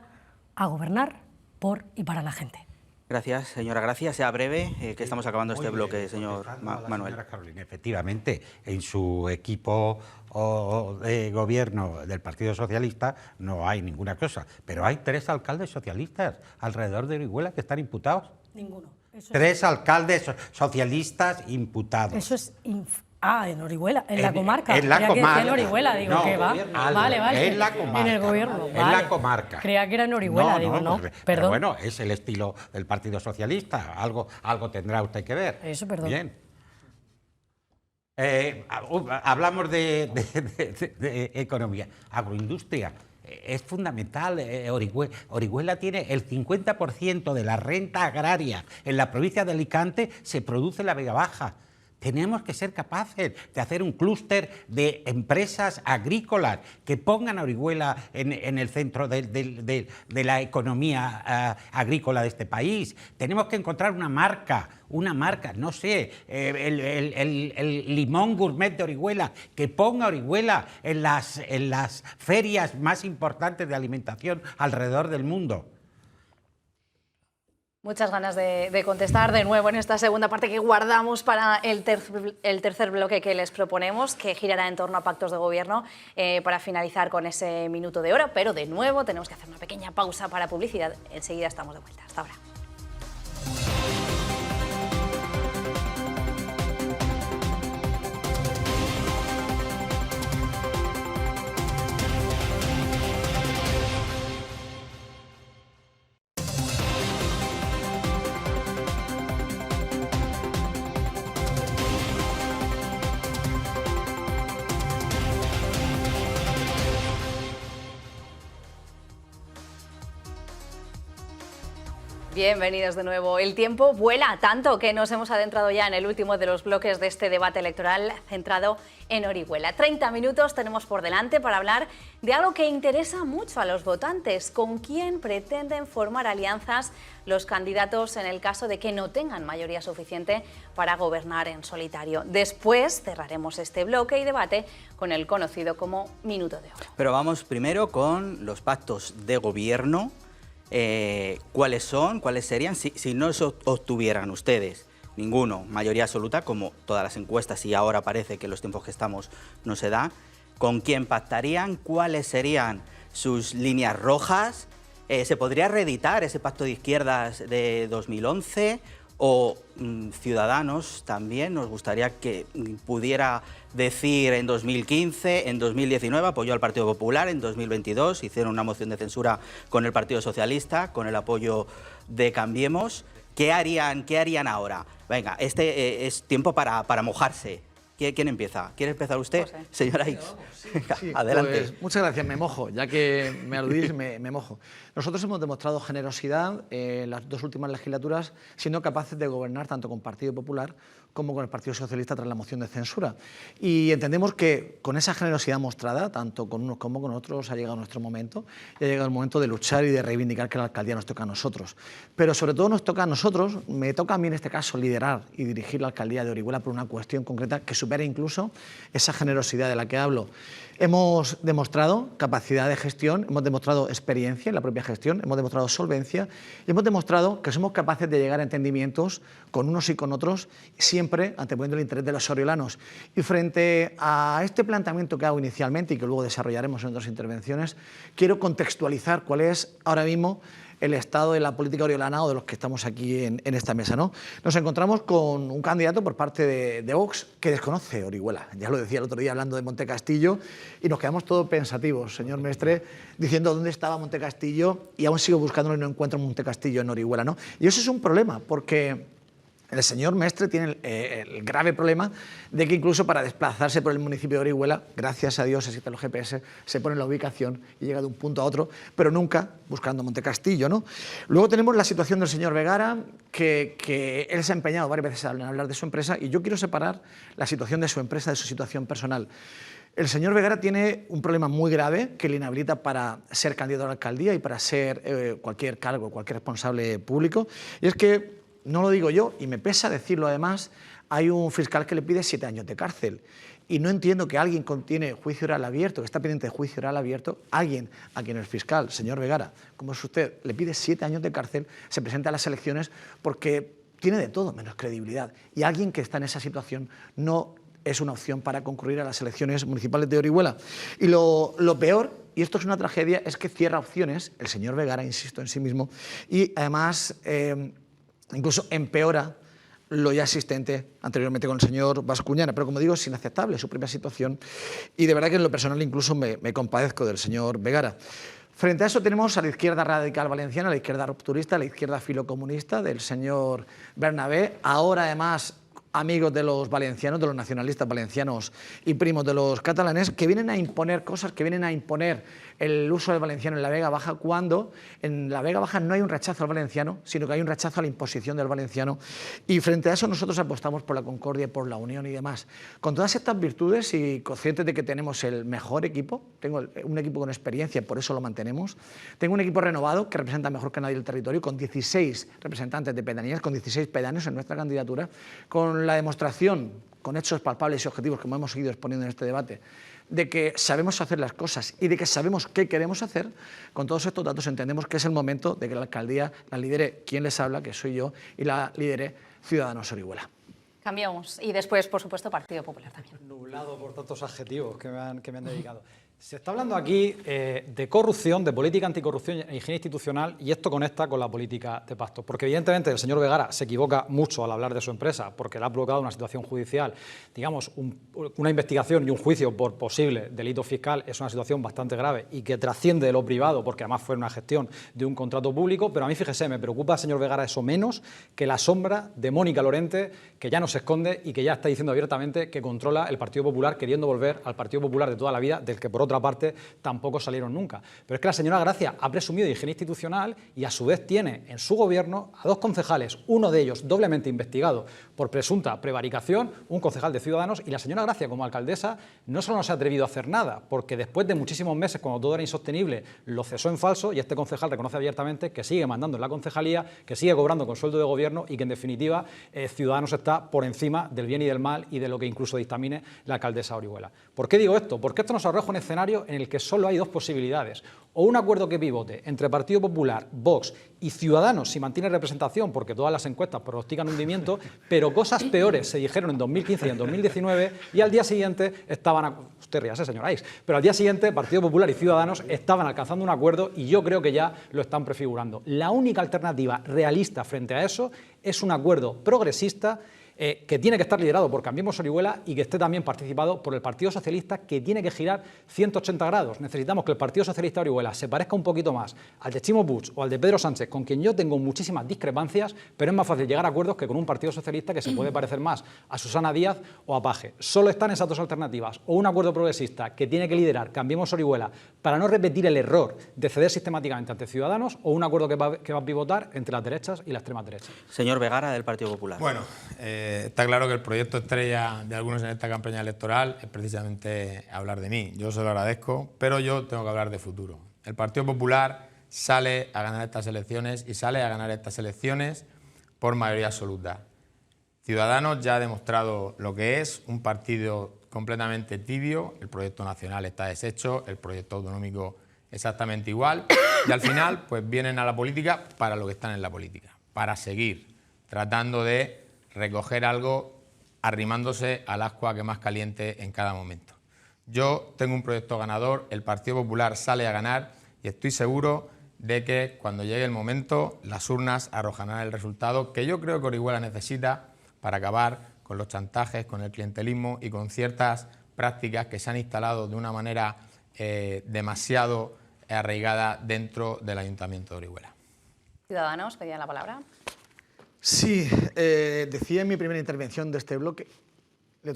a gobernar por y para la gente. Gracias, señora Gracia. Sea breve, que estamos acabando este bloque, señor Manuel. Señora Carolina, efectivamente, en su equipo de gobierno del Partido Socialista no hay ninguna cosa, pero hay 3 alcaldes socialistas alrededor de Orihuela que están imputados. Ninguno. 3 alcaldes socialistas imputados. Eso es... en Orihuela, en la comarca. En la Creía comarca. Que en Orihuela, digo, no, que va. Vale. En la comarca. En el gobierno, En la comarca. Creía que era en Orihuela, no, pero perdón. bueno, es el estilo del Partido Socialista, algo tendrá usted que ver. Eso, perdón. Bien. Hablamos de economía, agroindustria. Es fundamental. Orihuela tiene el 50% de la renta agraria en la provincia de Alicante, se produce en la Vega Baja. Tenemos que ser capaces de hacer un clúster de empresas agrícolas que pongan a Orihuela en el centro de la economía agrícola de este país. Tenemos que encontrar una marca, no sé, el limón gourmet de Orihuela, que ponga a Orihuela en las ferias más importantes de alimentación alrededor del mundo. Muchas ganas de contestar de nuevo en esta segunda parte que guardamos para el tercer bloque que les proponemos, que girará en torno a pactos de gobierno, para finalizar con ese minuto de oro. Pero de nuevo tenemos que hacer una pequeña pausa para publicidad. Enseguida estamos de vuelta. Hasta ahora. Bienvenidos de nuevo. El tiempo vuela tanto que nos hemos adentrado ya en el último de los bloques de este debate electoral centrado en Orihuela. 30 minutos tenemos por delante para hablar de algo que interesa mucho a los votantes: con quién pretenden formar alianzas los candidatos en el caso de que no tengan mayoría suficiente para gobernar en solitario. Después cerraremos este bloque y debate con el conocido como Minuto de Oro. Pero vamos primero con los pactos de gobierno. ¿Cuáles serían si no se obtuvieran ustedes ninguno, mayoría absoluta, como todas las encuestas, y ahora parece que en los tiempos que estamos no se da? ¿Con quién pactarían? ¿Cuáles serían sus líneas rojas? ¿Se podría reeditar ese pacto de izquierdas de 2011? ¿O Ciudadanos también nos gustaría que pudiera decir en 2015, en 2019 apoyó al Partido Popular, en 2022 hicieron una moción de censura con el Partido Socialista, con el apoyo de Cambiemos? ¿Qué harían ahora? Venga, este es tiempo para mojarse. ¿Quién empieza? ¿Quiere empezar usted, José. señora Aix? Sí, Adelante. pues, muchas gracias, me mojo, ya que me aludís, me mojo. Nosotros hemos demostrado generosidad en las 2 últimas legislaturas, siendo capaces de gobernar tanto con Partido Popular como con el Partido Socialista tras la moción de censura. Y entendemos que con esa generosidad mostrada, tanto con unos como con otros, ha llegado nuestro momento, y ha llegado el momento de luchar y de reivindicar que la alcaldía nos toca a nosotros. Pero sobre todo nos toca a nosotros, me toca a mí en este caso liderar y dirigir la alcaldía de Orihuela por una cuestión concreta que supera incluso esa generosidad de la que hablo. Hemos demostrado capacidad de gestión, hemos demostrado experiencia en la propia gestión, hemos demostrado solvencia y hemos demostrado que somos capaces de llegar a entendimientos con unos y con otros, siempre anteponiendo el interés de los oriolanos. Y frente a este planteamiento que hago inicialmente y que luego desarrollaremos en otras intervenciones, quiero contextualizar cuál es ahora mismo el estado de la política oriolana o de los que estamos aquí en esta mesa, ¿no? Nos encontramos con un candidato por parte de Vox que desconoce Orihuela. Ya lo decía el otro día hablando de Montecastillo y nos quedamos todos pensativos, señor Mestre, diciendo dónde estaba Montecastillo y aún sigo buscándolo y no encuentro Montecastillo en Orihuela, ¿no? Y eso es un problema porque el señor Mestre tiene el grave problema de que incluso para desplazarse por el municipio de Orihuela, gracias a Dios existen los GPS, se pone la ubicación y llega de un punto a otro, pero nunca buscando Montecastillo, ¿no? Luego tenemos la situación del señor Vegara, que él se ha empeñado varias veces en hablar de su empresa y yo quiero separar la situación de su empresa de su situación personal. El señor Vegara tiene un problema muy grave que le inhabilita para ser candidato a la alcaldía y para ser cualquier cargo, cualquier responsable público, y es que no lo digo yo, y me pesa decirlo además, hay un fiscal que le pide 7 años de cárcel. Y no entiendo que alguien que tiene juicio oral abierto, que está pendiente de juicio oral abierto, alguien a quien el fiscal, señor Vegara, como es usted, le pide 7 años de cárcel, se presenta a las elecciones porque tiene de todo menos credibilidad. Y alguien que está en esa situación no es una opción para concurrir a las elecciones municipales de Orihuela. Y lo peor, y esto es una tragedia, es que cierra opciones, el señor Vegara, insisto en sí mismo, y además incluso empeora lo ya existente anteriormente con el señor Bascuñana, pero como digo, es inaceptable su propia situación y de verdad que en lo personal incluso me compadezco del señor Vegara. Frente a eso tenemos a la izquierda radical valenciana, a la izquierda rupturista, a la izquierda filocomunista del señor Bernabé, ahora además amigos de los valencianos, de los nacionalistas valencianos y primos de los catalanes, que vienen a imponer cosas, que vienen a imponer el uso del valenciano en la Vega Baja, cuando en la Vega Baja no hay un rechazo al valenciano, sino que hay un rechazo a la imposición del valenciano. Y frente a eso nosotros apostamos por la concordia, por la unión y demás. Con todas estas virtudes y conscientes de que tenemos el mejor equipo, tengo un equipo con experiencia, por eso lo mantenemos, tengo un equipo renovado que representa mejor que nadie el territorio, con 16 representantes de pedanías, con 16 pedáneos en nuestra candidatura, con la demostración, con hechos palpables y objetivos, como hemos seguido exponiendo en este debate, de que sabemos hacer las cosas y de que sabemos qué queremos hacer. Con todos estos datos entendemos que es el momento de que la alcaldía la lidere quien les habla, que soy yo, y la lidere Ciudadanos Orihuela. Cambiamos. Y después, por supuesto, Partido Popular también. Nublado por tantos adjetivos que me han dedicado. Se está hablando aquí de corrupción, de política anticorrupción e higiene institucional, y esto conecta con la política de pactos. Porque evidentemente el señor Vegara se equivoca mucho al hablar de su empresa, porque le ha provocado una situación judicial, digamos, una investigación y un juicio por posible delito fiscal es una situación bastante grave y que trasciende de lo privado, porque además fue una gestión de un contrato público, pero a mí, fíjese, me preocupa, señor Vegara, eso menos que la sombra de Mónica Lorente, que ya no se esconde y que ya está diciendo abiertamente que controla el Partido Popular, queriendo volver al Partido Popular de toda la vida, del que por otra parte tampoco salieron nunca. Pero es que la señora Gracia ha presumido de higiene institucional y a su vez tiene en su gobierno a 2 concejales, uno de ellos doblemente investigado por presunta prevaricación, un concejal de Ciudadanos, y la señora Gracia como alcaldesa no solo no se ha atrevido a hacer nada, porque después de muchísimos meses, cuando todo era insostenible, lo cesó en falso, y este concejal reconoce abiertamente que sigue mandando en la concejalía, que sigue cobrando con sueldo de gobierno y que en definitiva Ciudadanos está por encima del bien y del mal y de lo que incluso dictamine la alcaldesa Orihuela. ¿Por qué digo esto? Porque esto nos arroja un escenario en el que solo hay 2 posibilidades: o un acuerdo que pivote entre Partido Popular, Vox y Ciudadanos si mantiene representación, porque todas las encuestas pronostican hundimiento, pero cosas peores se dijeron en 2015 y en 2019 y al día siguiente estaban, usted ríase, señor Aix, pero al día siguiente Partido Popular y Ciudadanos estaban alcanzando un acuerdo y yo creo que ya lo están prefigurando. La única alternativa realista frente a eso es un acuerdo progresista que tiene que estar liderado por Cambiemos Orihuela y que esté también participado por el Partido Socialista, que tiene que girar 180 grados. Necesitamos que el Partido Socialista de Orihuela se parezca un poquito más al de Chimo Puig o al de Pedro Sánchez, con quien yo tengo muchísimas discrepancias, pero es más fácil llegar a acuerdos que con un Partido Socialista que se puede parecer más a Susana Díaz o a Paje. Solo están esas dos alternativas, o un acuerdo progresista que tiene que liderar Cambiemos Orihuela para no repetir el error de ceder sistemáticamente ante Ciudadanos, o un acuerdo que va a pivotar entre las derechas y la extrema derecha. Señor Vegara, del Partido Popular. Bueno, está claro que el proyecto estrella de algunos en esta campaña electoral es precisamente hablar de mí. Yo se lo agradezco, pero yo tengo que hablar de futuro. El Partido Popular sale a ganar estas elecciones y sale a ganar estas elecciones por mayoría absoluta. Ciudadanos ya ha demostrado lo que es un partido completamente tibio, el proyecto nacional está deshecho, el proyecto autonómico exactamente igual, y al final pues vienen a la política para lo que están en la política, para seguir tratando de recoger algo arrimándose al ascua que más caliente en cada momento. Yo tengo un proyecto ganador, el Partido Popular sale a ganar y estoy seguro de que cuando llegue el momento las urnas arrojarán el resultado que yo creo que Orihuela necesita para acabar con los chantajes, con el clientelismo y con ciertas prácticas que se han instalado de una manera demasiado arraigada dentro del Ayuntamiento de Orihuela. Ciudadanos, pedían la palabra. Sí, decía en mi primera intervención de este bloque... No,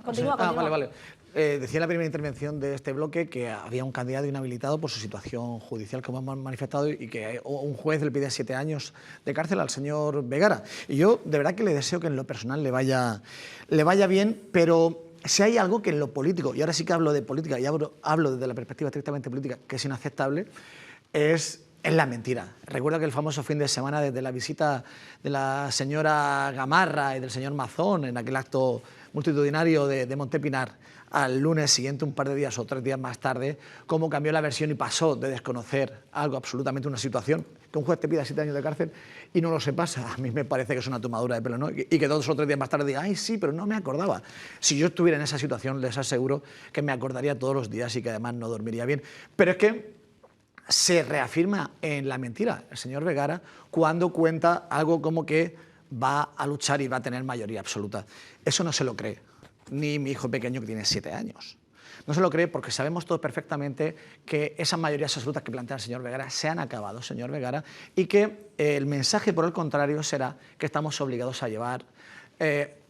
continúa. Vale. Decía en la primera intervención de este bloque que había un candidato inhabilitado por su situación judicial, como hemos manifestado, y que un juez le pide 7 años de cárcel al señor Vegara. Y yo de verdad que le deseo que en lo personal le vaya bien, pero si hay algo que en lo político, y ahora sí que hablo de política, y hablo desde la perspectiva estrictamente política, que es inaceptable, es la mentira. Recuerda que el famoso fin de semana, desde la visita de la señora Gamarra y del señor Mazón en aquel acto multitudinario de Montepinar, al lunes siguiente, un par de días o 3 días más tarde, cómo cambió la versión y pasó de desconocer algo, absolutamente una situación, que un juez te pida 7 años de cárcel y no lo sepas. A mí me parece que es una tomadura de pelo, ¿no? Y que 2 o 3 días más tarde diga, ay, sí, pero no me acordaba. Si yo estuviera en esa situación, les aseguro que me acordaría todos los días y que además no dormiría bien. Pero es que se reafirma en la mentira el señor Vegara cuando cuenta algo como que va a luchar y va a tener mayoría absoluta. Eso no se lo cree ni mi hijo pequeño, que tiene 7 años. No se lo cree porque sabemos todos perfectamente que esas mayorías absolutas que plantea el señor Vegara se han acabado, señor Vegara, y que el mensaje, por el contrario, será que estamos obligados a llevar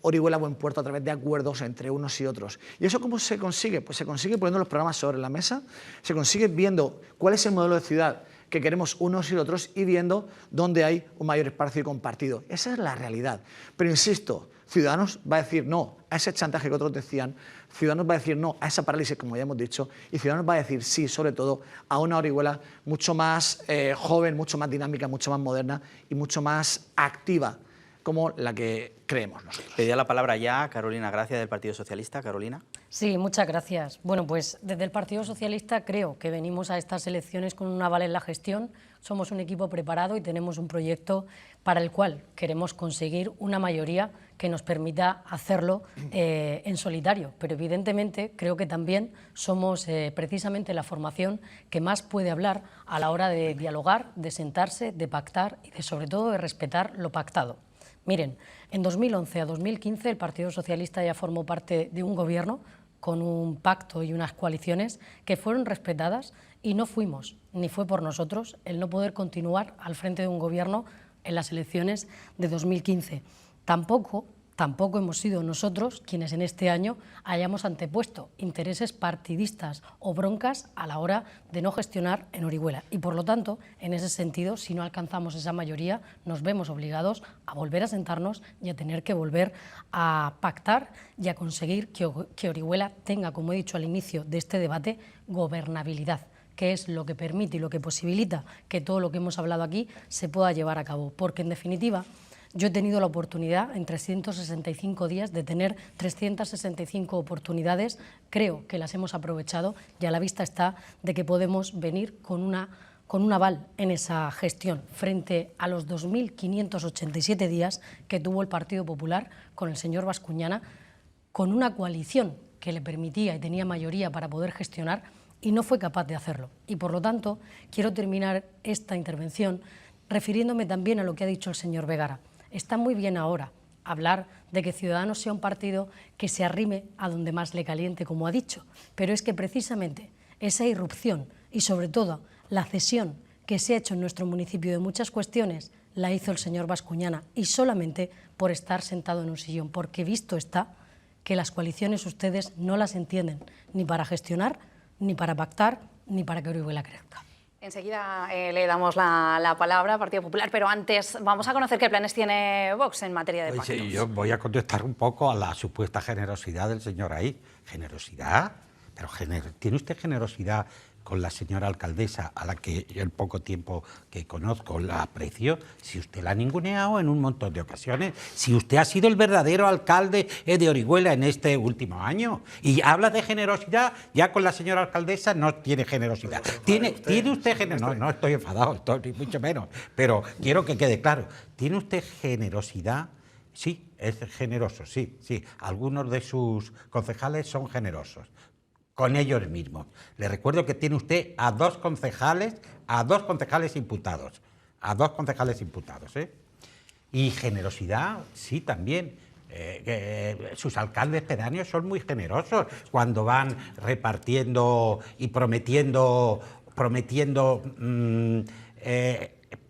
Orihuela a buen puerto a través de acuerdos entre unos y otros. ¿Y eso cómo se consigue? Pues se consigue poniendo los programas sobre la mesa, se consigue viendo cuál es el modelo de ciudad que queremos unos y otros y viendo dónde hay un mayor espacio compartido. Esa es la realidad. Pero insisto, Ciudadanos va a decir no a ese chantaje que otros decían, Ciudadanos va a decir no a esa parálisis, como ya hemos dicho, y Ciudadanos va a decir sí, sobre todo, a una Orihuela mucho más joven, mucho más dinámica, mucho más moderna y mucho más activa, como la que creemos nosotros. Pedía la palabra ya Carolina Gracia, del Partido Socialista. Carolina. Sí, muchas gracias. Bueno, pues desde el Partido Socialista creo que venimos a estas elecciones con un aval en la gestión. Somos un equipo preparado y tenemos un proyecto para el cual queremos conseguir una mayoría que nos permita hacerlo en solitario. Pero evidentemente creo que también somos precisamente la formación que más puede hablar a la hora de dialogar, de sentarse, de pactar y sobre todo de respetar lo pactado. Miren, en 2011 a 2015 el Partido Socialista ya formó parte de un gobierno con un pacto y unas coaliciones que fueron respetadas y no fuimos, ni fue por nosotros, el no poder continuar al frente de un gobierno en las elecciones de 2015. Tampoco hemos sido nosotros quienes en este año hayamos antepuesto intereses partidistas o broncas a la hora de no gestionar en Orihuela. Y por lo tanto, en ese sentido, si no alcanzamos esa mayoría, nos vemos obligados a volver a sentarnos y a tener que volver a pactar y a conseguir que Orihuela tenga, como he dicho al inicio de este debate, gobernabilidad, que es lo que permite y lo que posibilita que todo lo que hemos hablado aquí se pueda llevar a cabo. Porque, en definitiva, yo he tenido la oportunidad en 365 días de tener 365 oportunidades, creo que las hemos aprovechado y a la vista está de que podemos venir con un aval en esa gestión frente a los 2.587 días que tuvo el Partido Popular con el señor Bascuñana, con una coalición que le permitía y tenía mayoría para poder gestionar y no fue capaz de hacerlo. Y por lo tanto quiero terminar esta intervención refiriéndome también a lo que ha dicho el señor Vegara. Está muy bien ahora hablar de que Ciudadanos sea un partido que se arrime a donde más le caliente, como ha dicho, pero es que precisamente esa irrupción y sobre todo la cesión que se ha hecho en nuestro municipio de muchas cuestiones la hizo el señor Bascuñana, y solamente por estar sentado en un sillón, porque visto está que las coaliciones ustedes no las entienden ni para gestionar, ni para pactar, ni para que Orihuela crezca. Enseguida le damos la palabra al Partido Popular, pero antes vamos a conocer qué planes tiene Vox en materia de pactos. Sí, yo voy a contestar un poco a la supuesta generosidad del señor ahí. ¿Generosidad? Pero ¿tiene usted generosidad con la señora alcaldesa, a la que yo el poco tiempo que conozco la aprecio? Si usted la ha ninguneado en un montón de ocasiones, si usted ha sido el verdadero alcalde de Orihuela en este último año y habla de generosidad, ya con la señora alcaldesa no tiene generosidad. ¿Tiene usted generosidad? No estoy enfadado, ni mucho menos, pero quiero que quede claro. ¿Tiene usted generosidad? Sí, es generoso, sí. Algunos de sus concejales son generosos con ellos mismos. Le recuerdo que tiene usted a dos concejales imputados. Y generosidad, sí, también. Sus alcaldes pedáneos son muy generosos cuando van repartiendo y prometiendo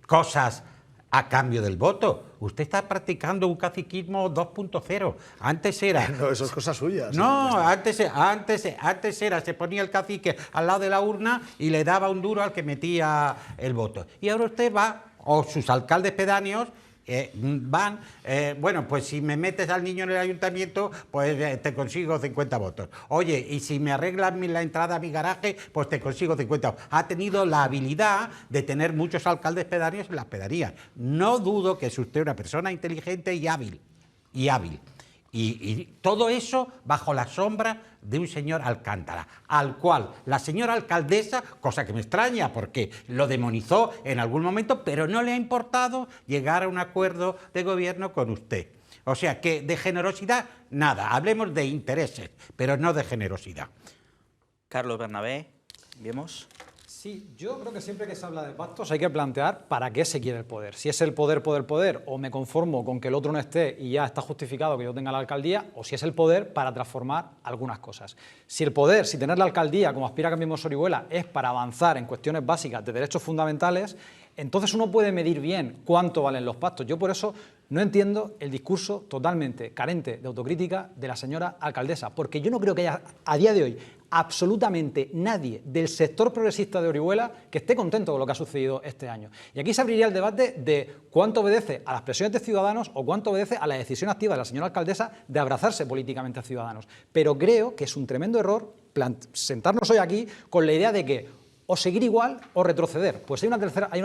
cosas a cambio del voto. Usted está practicando un caciquismo 2.0. Antes era... No, eso es cosa suya. No, antes era, se ponía el cacique al lado de la urna y le daba un duro al que metía el voto. Y ahora usted va, o sus alcaldes pedáneos, van, bueno, pues si me metes al niño en el ayuntamiento, pues te consigo 50 votos. Oye, y si me arreglas la entrada a mi garaje, pues te consigo 50 votos. Ha tenido la habilidad de tener muchos alcaldes pedáneos en las pedanías. No dudo que es usted una persona inteligente y hábil. Y todo eso bajo la sombra de un señor Alcántara, al cual la señora alcaldesa, cosa que me extraña porque lo demonizó en algún momento, pero no le ha importado llegar a un acuerdo de gobierno con usted. O sea que de generosidad, nada, hablemos de intereses, pero no de generosidad. Carlos Bernabé, ¿vemos? Sí, yo creo que siempre que se habla de pactos hay que plantear para qué se quiere el poder. Si es el poder, o me conformo con que el otro no esté y ya está justificado que yo tenga la alcaldía, o si es el poder para transformar algunas cosas. Si el poder, si tener la alcaldía, como aspira Cambiemos Orihuela, es para avanzar en cuestiones básicas de derechos fundamentales, entonces uno puede medir bien cuánto valen los pactos. Yo por eso no entiendo el discurso totalmente carente de autocrítica de la señora alcaldesa, porque yo no creo que haya a día de hoy absolutamente nadie del sector progresista de Orihuela que esté contento con lo que ha sucedido este año. Y aquí se abriría el debate de cuánto obedece a las presiones de Ciudadanos o cuánto obedece a la decisión activa de la señora alcaldesa de abrazarse políticamente a Ciudadanos. Pero creo que es un tremendo error sentarnos hoy aquí con la idea de que o seguir igual o retroceder. Pues hay una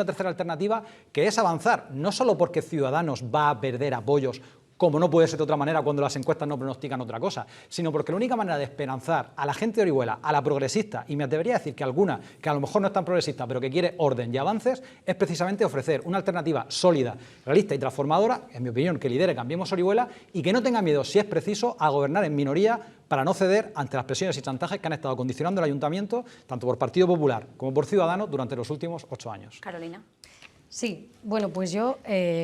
tercera alternativa, que es avanzar, no solo porque Ciudadanos va a perder apoyos, como no puede ser de otra manera cuando las encuestas no pronostican otra cosa, sino porque la única manera de esperanzar a la gente de Orihuela, a la progresista, y me atrevería a decir que alguna que a lo mejor no es tan progresista, pero que quiere orden y avances, es precisamente ofrecer una alternativa sólida, realista y transformadora, en mi opinión, que lidere Cambiemos Orihuela y que no tenga miedo, si es preciso, a gobernar en minoría para no ceder ante las presiones y chantajes que han estado condicionando el ayuntamiento, tanto por Partido Popular como por Ciudadanos, durante los últimos 8 años. Carolina. Sí, bueno, pues yo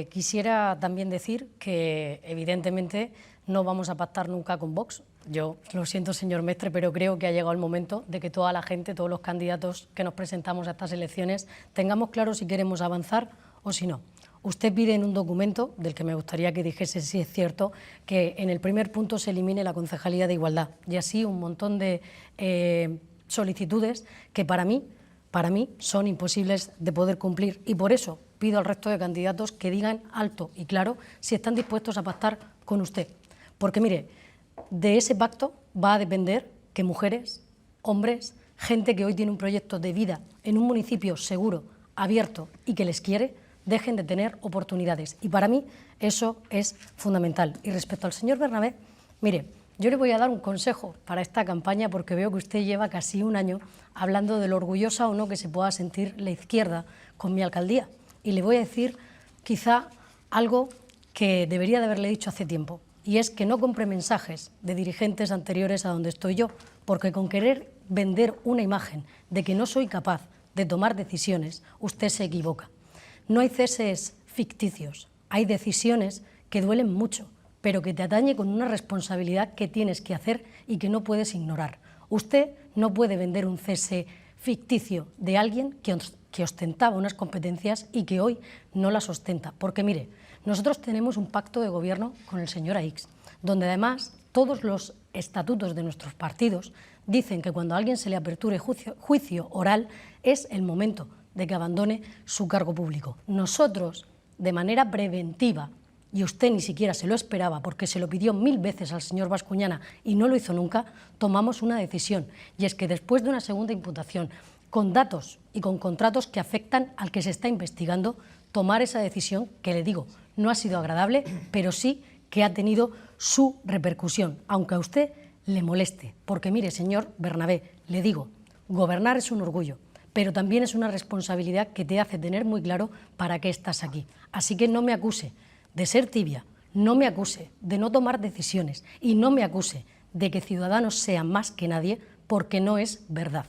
quisiera también decir que evidentemente no vamos a pactar nunca con Vox. Yo lo siento, señor Mestre, pero creo que ha llegado el momento de que toda la gente, todos los candidatos que nos presentamos a estas elecciones, tengamos claro si queremos avanzar o si no. Usted pide en un documento, del que me gustaría que dijese si es cierto, que en el primer punto se elimine la Concejalía de Igualdad, y así un montón de solicitudes que para mí son imposibles de poder cumplir, y por eso pido al resto de candidatos que digan alto y claro si están dispuestos a pactar con usted. Porque mire, de ese pacto va a depender que mujeres, hombres, gente que hoy tiene un proyecto de vida en un municipio seguro, abierto y que les quiere, dejen de tener oportunidades. Y para mí eso es fundamental. Y respecto al señor Bernabé, mire, yo le voy a dar un consejo para esta campaña, porque veo que usted lleva casi un año hablando de lo orgullosa o no que se pueda sentir la izquierda con mi alcaldía. Y le voy a decir quizá algo que debería de haberle dicho hace tiempo, y es que no compre mensajes de dirigentes anteriores a donde estoy yo, porque con querer vender una imagen de que no soy capaz de tomar decisiones, usted se equivoca. No hay ceses ficticios, hay decisiones que duelen mucho, pero que te atañe con una responsabilidad que tienes que hacer y que no puedes ignorar. Usted no puede vender un cese ficticio de alguien que ostentaba unas competencias y que hoy no las ostenta. Porque mire, nosotros tenemos un pacto de gobierno con el señor Aix, donde además todos los estatutos de nuestros partidos dicen que cuando a alguien se le aperture juicio oral es el momento de que abandone su cargo público. Nosotros, de manera preventiva, y usted ni siquiera se lo esperaba porque se lo pidió 1000 veces al señor Bascuñana y no lo hizo nunca, tomamos una decisión, y es que después de una segunda imputación, con datos y con contratos que afectan al que se está investigando, tomar esa decisión que, le digo, no ha sido agradable, pero sí que ha tenido su repercusión, aunque a usted le moleste. Porque mire, señor Bernabé, le digo, gobernar es un orgullo, pero también es una responsabilidad que te hace tener muy claro para qué estás aquí. Así que no me acuse de ser tibia, no me acuse de no tomar decisiones y no me acuse de que Ciudadanos sea más que nadie, porque no es verdad.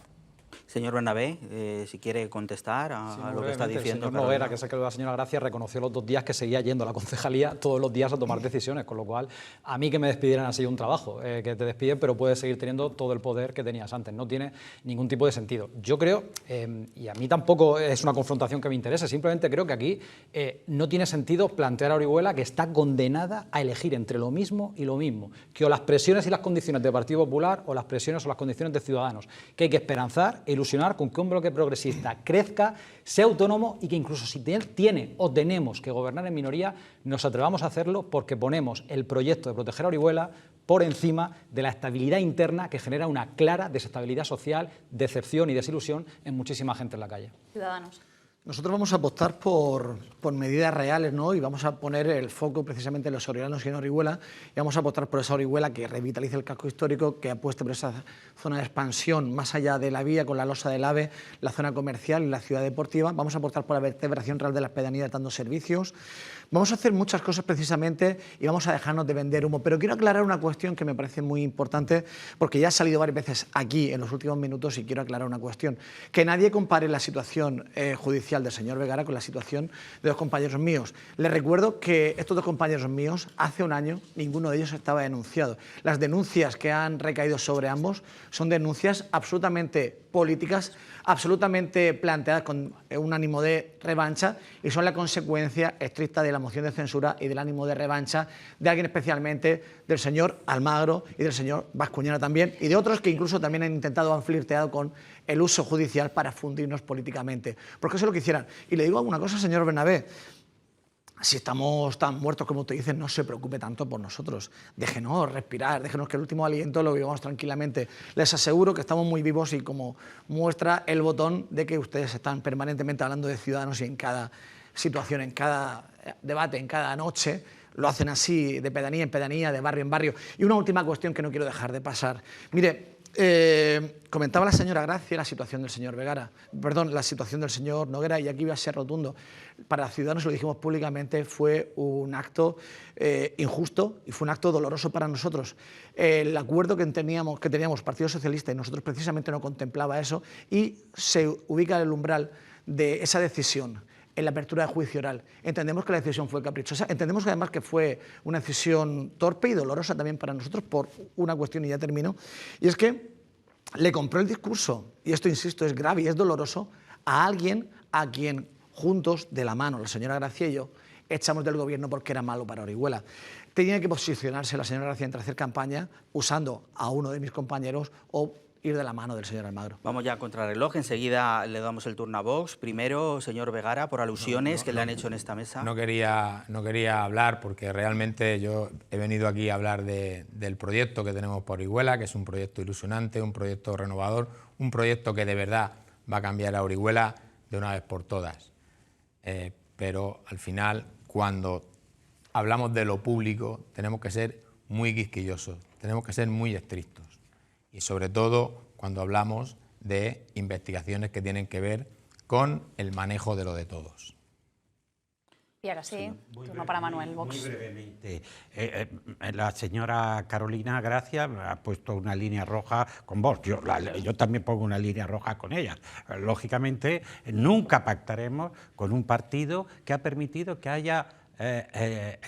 Señor Bernabé, si quiere contestar a lo que está diciendo. El señor Noguera, que es el que la señora Gracia, reconoció los 2 días que seguía yendo a la concejalía todos los días a tomar decisiones, con lo cual a mí que me despidieran ha sido un trabajo, que te despiden pero puedes seguir teniendo todo el poder que tenías antes, no tiene ningún tipo de sentido. Yo creo, y a mí tampoco es una confrontación que me interese, simplemente creo que aquí no tiene sentido plantear a Orihuela que está condenada a elegir entre lo mismo y lo mismo, que o las presiones y las condiciones del Partido Popular o las presiones o las condiciones de Ciudadanos, que hay que esperanzar e ilusionar con que un bloque progresista crezca, sea autónomo y que incluso si tiene o tenemos que gobernar en minoría, nos atrevamos a hacerlo porque ponemos el proyecto de proteger a Orihuela por encima de la estabilidad interna que genera una clara desestabilidad social, decepción y desilusión en muchísima gente en la calle. Ciudadanos. Nosotros vamos a apostar por medidas reales, ¿no? Y vamos a poner el foco precisamente en los orihuelanos y en Orihuela, y vamos a apostar por esa Orihuela que revitalice el casco histórico, que apueste por esa zona de expansión más allá de la vía, con la losa del AVE, la zona comercial y la ciudad deportiva. Vamos a apostar por la vertebración real de las pedanías dando servicios. Vamos a hacer muchas cosas precisamente y vamos a dejarnos de vender humo. Pero quiero aclarar una cuestión que me parece muy importante, porque ya ha salido varias veces aquí en los últimos minutos y quiero aclarar una cuestión. Que nadie compare la situación judicial del señor Vergara con la situación de 2 compañeros míos. Les recuerdo que estos 2 compañeros míos, hace un año, ninguno de ellos estaba denunciado. Las denuncias que han recaído sobre ambos son denuncias absolutamente políticas, absolutamente planteadas con un ánimo de revancha y son la consecuencia estricta de la moción de censura y del ánimo de revancha de alguien especialmente del señor Almagro y del señor Bascuñana también y de otros que incluso también han intentado, han flirteado con el uso judicial para fundirnos políticamente. Porque eso es lo que hicieran. Y le digo alguna cosa, señor Bernabé. Si estamos tan muertos como usted dice, no se preocupe tanto por nosotros. Déjenos respirar, déjenos que el último aliento lo vivamos tranquilamente. Les aseguro que estamos muy vivos y como muestra el botón de que ustedes están permanentemente hablando de Ciudadanos y en cada situación, en cada debate, en cada noche, lo hacen así, de pedanía en pedanía, de barrio en barrio. Y una última cuestión que no quiero dejar de pasar. Mire, comentaba la señora Gracia la situación del señor Vergara, perdón, la situación del señor Noguera, y aquí voy a ser rotundo. Para Ciudadanos, lo dijimos públicamente, fue un acto injusto y fue un acto doloroso para nosotros. El acuerdo que teníamos Partido Socialista y nosotros precisamente no contemplaba eso y se ubica en el umbral de esa decisión en la apertura de juicio oral. Entendemos que la decisión fue caprichosa, entendemos que además que fue una decisión torpe y dolorosa también para nosotros por una cuestión, y ya termino, y es que le compró el discurso, y esto insisto es grave y es doloroso, a alguien a quien juntos, de la mano, la señora Gracia y yo, echamos del gobierno porque era malo para Orihuela. Tenía que posicionarse la señora Gracia entre hacer campaña usando a uno de mis compañeros o ir de la mano del señor Almagro. Vamos ya a contrarreloj, enseguida le damos el turno a Vox. Primero, señor Vergara, por alusiones que le han hecho en esta mesa. No quería hablar porque realmente yo he venido aquí a hablar del proyecto que tenemos por Orihuela, que es un proyecto ilusionante, un proyecto renovador, un proyecto que de verdad va a cambiar a Orihuela de una vez por todas. Pero al final, cuando hablamos de lo público, tenemos que ser muy quisquillosos, tenemos que ser muy estrictos. Y sobre todo cuando hablamos de investigaciones que tienen que ver con el manejo de lo de todos. Y ahora sí, turno para Manuel, Vox. Muy brevemente, la señora Carolina Gracia ha puesto una línea roja con Vox. Yo también pongo una línea roja con ella. Lógicamente, nunca pactaremos con un partido que ha permitido que haya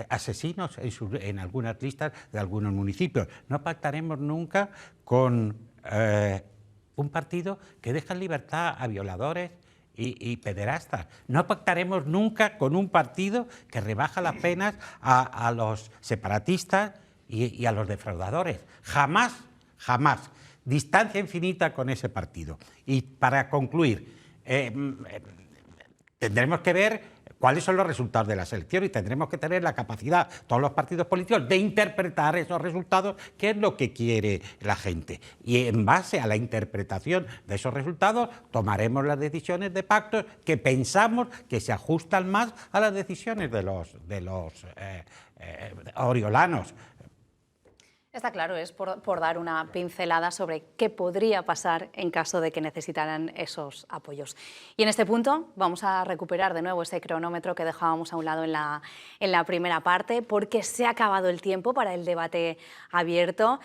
asesinos en algunas listas de algunos municipios. No pactaremos nunca con un partido que deja en libertad a violadores y pederastas. No pactaremos nunca con un partido que rebaja las penas a los separatistas y a los defraudadores. Jamás, jamás. Distancia infinita con ese partido. Y para concluir, tendremos que ver cuáles son los resultados de las elecciones y tendremos que tener la capacidad, todos los partidos políticos, de interpretar esos resultados, qué es lo que quiere la gente. Y en base a la interpretación de esos resultados tomaremos las decisiones de pactos que pensamos que se ajustan más a las decisiones de los oriolanos. Está claro, es por dar una pincelada sobre qué podría pasar en caso de que necesitaran esos apoyos. Y en este punto vamos a recuperar de nuevo ese cronómetro que dejábamos a un lado en la primera parte, porque se ha acabado el tiempo para el debate abierto.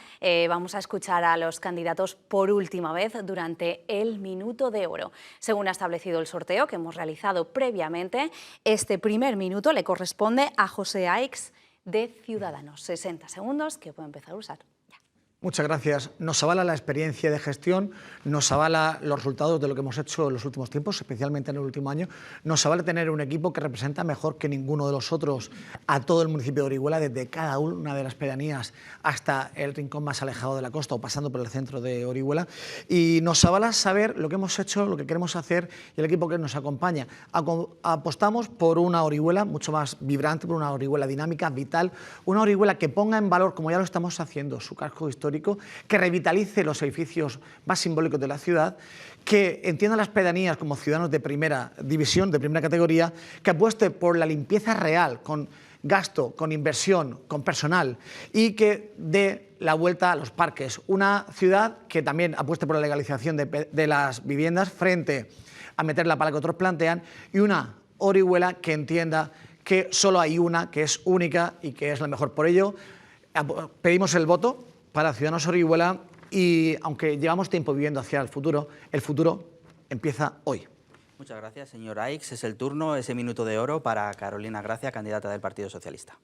Vamos a escuchar a los candidatos por última vez durante el minuto de oro. Según ha establecido el sorteo que hemos realizado previamente, este primer minuto le corresponde a José Aix, de Ciudadanos. 60 segundos que puede empezar a usar. Ya. Muchas gracias. Nos avala la experiencia de gestión, nos avala los resultados de lo que hemos hecho en los últimos tiempos, especialmente en el último año. Nos avala tener un equipo que representa mejor que ninguno de los otros a todo el municipio de Orihuela, desde cada una de las pedanías hasta el rincón más alejado de la costa o pasando por el centro de Orihuela. Y nos avala saber lo que hemos hecho, lo que queremos hacer y el equipo que nos acompaña. Apostamos por una Orihuela mucho más vibrante, por una Orihuela dinámica, vital, una Orihuela que ponga en valor, como ya lo estamos haciendo, su casco histórico, que revitalice los edificios más simbólicos de la ciudad, que entienda las pedanías como ciudadanos de primera división, de primera categoría, que apueste por la limpieza real, con gasto, con inversión, con personal, y que dé la vuelta a los parques. Una ciudad que también apueste por la legalización de las viviendas frente a meter la pala que otros plantean, y una Orihuela que entienda que solo hay una, que es única y que es la mejor. Por ello, pedimos el voto para Ciudadanos Orihuela y, aunque llevamos tiempo viviendo hacia el futuro empieza hoy. Muchas gracias, señor Aix. Es el turno, ese minuto de oro para Carolina Gracia, candidata del Partido Socialista.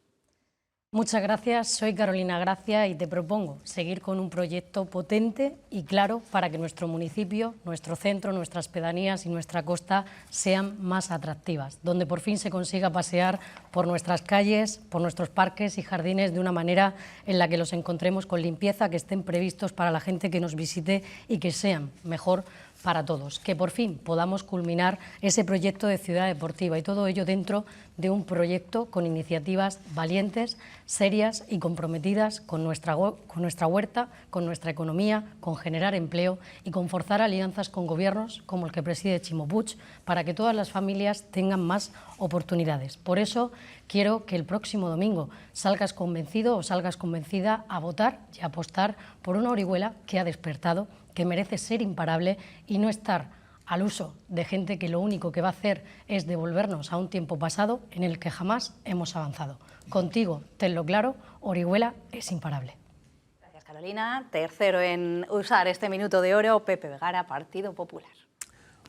Muchas gracias, soy Carolina Gracia y te propongo seguir con un proyecto potente y claro para que nuestro municipio, nuestro centro, nuestras pedanías y nuestra costa sean más atractivas, donde por fin se consiga pasear por nuestras calles, por nuestros parques y jardines de una manera en la que los encontremos con limpieza, que estén previstos para la gente que nos visite y que sean mejor para todos, que por fin podamos culminar ese proyecto de ciudad deportiva y todo ello dentro de un proyecto con iniciativas valientes, serias y comprometidas con nuestra huerta, con nuestra economía, con generar empleo y con forzar alianzas con gobiernos como el que preside Ximo Puig para que todas las familias tengan más oportunidades. Por eso quiero que el próximo domingo salgas convencido o salgas convencida a votar y a apostar por una Orihuela que ha despertado, que merece ser imparable y no estar al uso de gente que lo único que va a hacer es devolvernos a un tiempo pasado en el que jamás hemos avanzado. Contigo, tenlo claro, Orihuela es imparable. Gracias, Carolina. Tercero en usar este minuto de oro, Pepe Vegara, Partido Popular.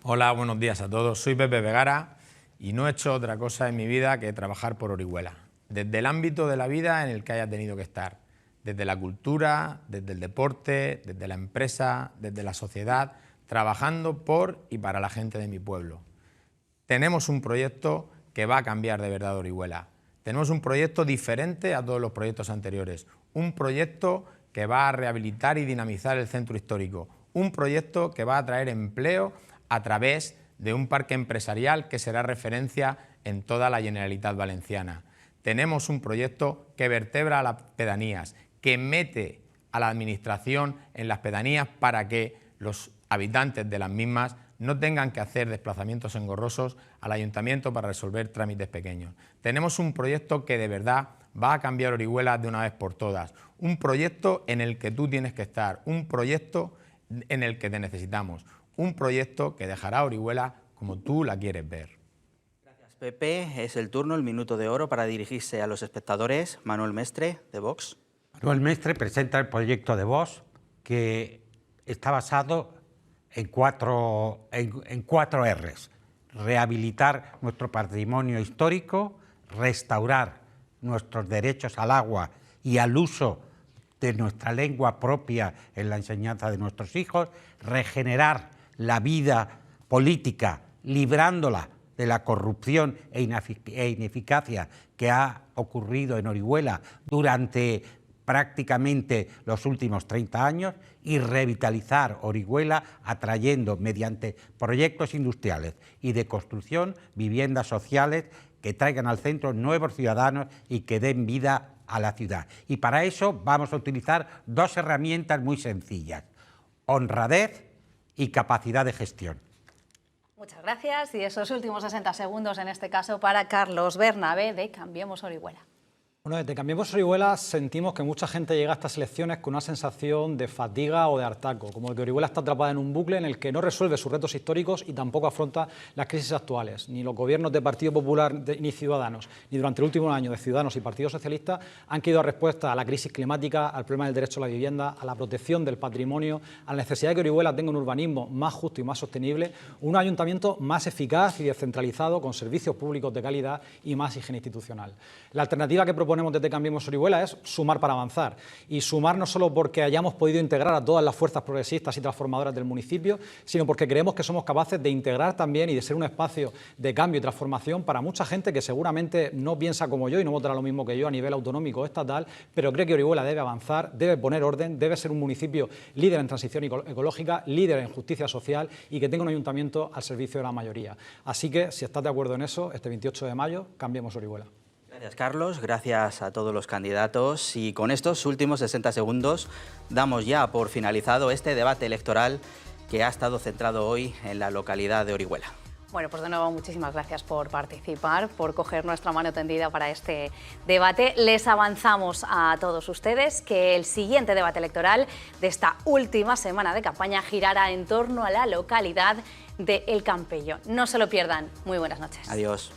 Hola, buenos días a todos. Soy Pepe Vegara y no he hecho otra cosa en mi vida que trabajar por Orihuela, desde el ámbito de la vida en el que haya tenido que estar. Desde la cultura, desde el deporte, desde la empresa, desde la sociedad, trabajando por y para la gente de mi pueblo. Tenemos un proyecto que va a cambiar de verdad Orihuela. Tenemos un proyecto diferente a todos los proyectos anteriores. Un proyecto que va a rehabilitar y dinamizar el centro histórico. Un proyecto que va a traer empleo a través de un parque empresarial que será referencia en toda la Generalitat Valenciana. Tenemos un proyecto que vertebra a las pedanías, que mete a la administración en las pedanías para que los habitantes de las mismas no tengan que hacer desplazamientos engorrosos al ayuntamiento para resolver trámites pequeños. Tenemos un proyecto que de verdad va a cambiar Orihuela de una vez por todas. Un proyecto en el que tú tienes que estar, un proyecto en el que te necesitamos, un proyecto que dejará a Orihuela como tú la quieres ver. Gracias, Pepe. Es el turno, el minuto de oro para dirigirse a los espectadores. Manuel Mestre, de Vox. Manuel Mestre presenta el proyecto de Vox que está basado en cuatro R's. Rehabilitar nuestro patrimonio histórico, restaurar nuestros derechos al agua y al uso de nuestra lengua propia en la enseñanza de nuestros hijos, regenerar la vida política, librándola de la corrupción e ineficacia que ha ocurrido en Orihuela durante prácticamente los últimos 30 años y revitalizar Orihuela atrayendo mediante proyectos industriales y de construcción viviendas sociales que traigan al centro nuevos ciudadanos y que den vida a la ciudad. Y para eso vamos a utilizar dos herramientas muy sencillas: honradez y capacidad de gestión. Muchas gracias, y esos últimos 60 segundos en este caso para Carlos Bernabé de Cambiemos Orihuela. Bueno, desde Cambiemos Orihuela sentimos que mucha gente llega a estas elecciones con una sensación de fatiga o de hartazgo, como que Orihuela está atrapada en un bucle en el que no resuelve sus retos históricos y tampoco afronta las crisis actuales. Ni los gobiernos de Partido Popular ni Ciudadanos, ni durante el último año de Ciudadanos y Partido Socialista han querido dar respuesta a la crisis climática, al problema del derecho a la vivienda, a la protección del patrimonio, a la necesidad de que Orihuela tenga un urbanismo más justo y más sostenible, un ayuntamiento más eficaz y descentralizado, con servicios públicos de calidad y más higiene institucional. La alternativa que proponemos desde Cambiemos Orihuela es sumar para avanzar, y sumar no solo porque hayamos podido integrar a todas las fuerzas progresistas y transformadoras del municipio, sino porque creemos que somos capaces de integrar también y de ser un espacio de cambio y transformación para mucha gente que seguramente no piensa como yo y no votará lo mismo que yo a nivel autonómico o estatal, pero cree que Orihuela debe avanzar, debe poner orden, debe ser un municipio líder en transición ecológica, líder en justicia social y que tenga un ayuntamiento al servicio de la mayoría. Así que, si estás de acuerdo en eso, este 28 de mayo, Cambiemos Orihuela. Gracias, Carlos, gracias a todos los candidatos, y con estos últimos 60 segundos damos ya por finalizado este debate electoral que ha estado centrado hoy en la localidad de Orihuela. Bueno, pues de nuevo muchísimas gracias por participar, por coger nuestra mano tendida para este debate. Les avanzamos a todos ustedes que el siguiente debate electoral de esta última semana de campaña girará en torno a la localidad de El Campello. No se lo pierdan. Muy buenas noches. Adiós.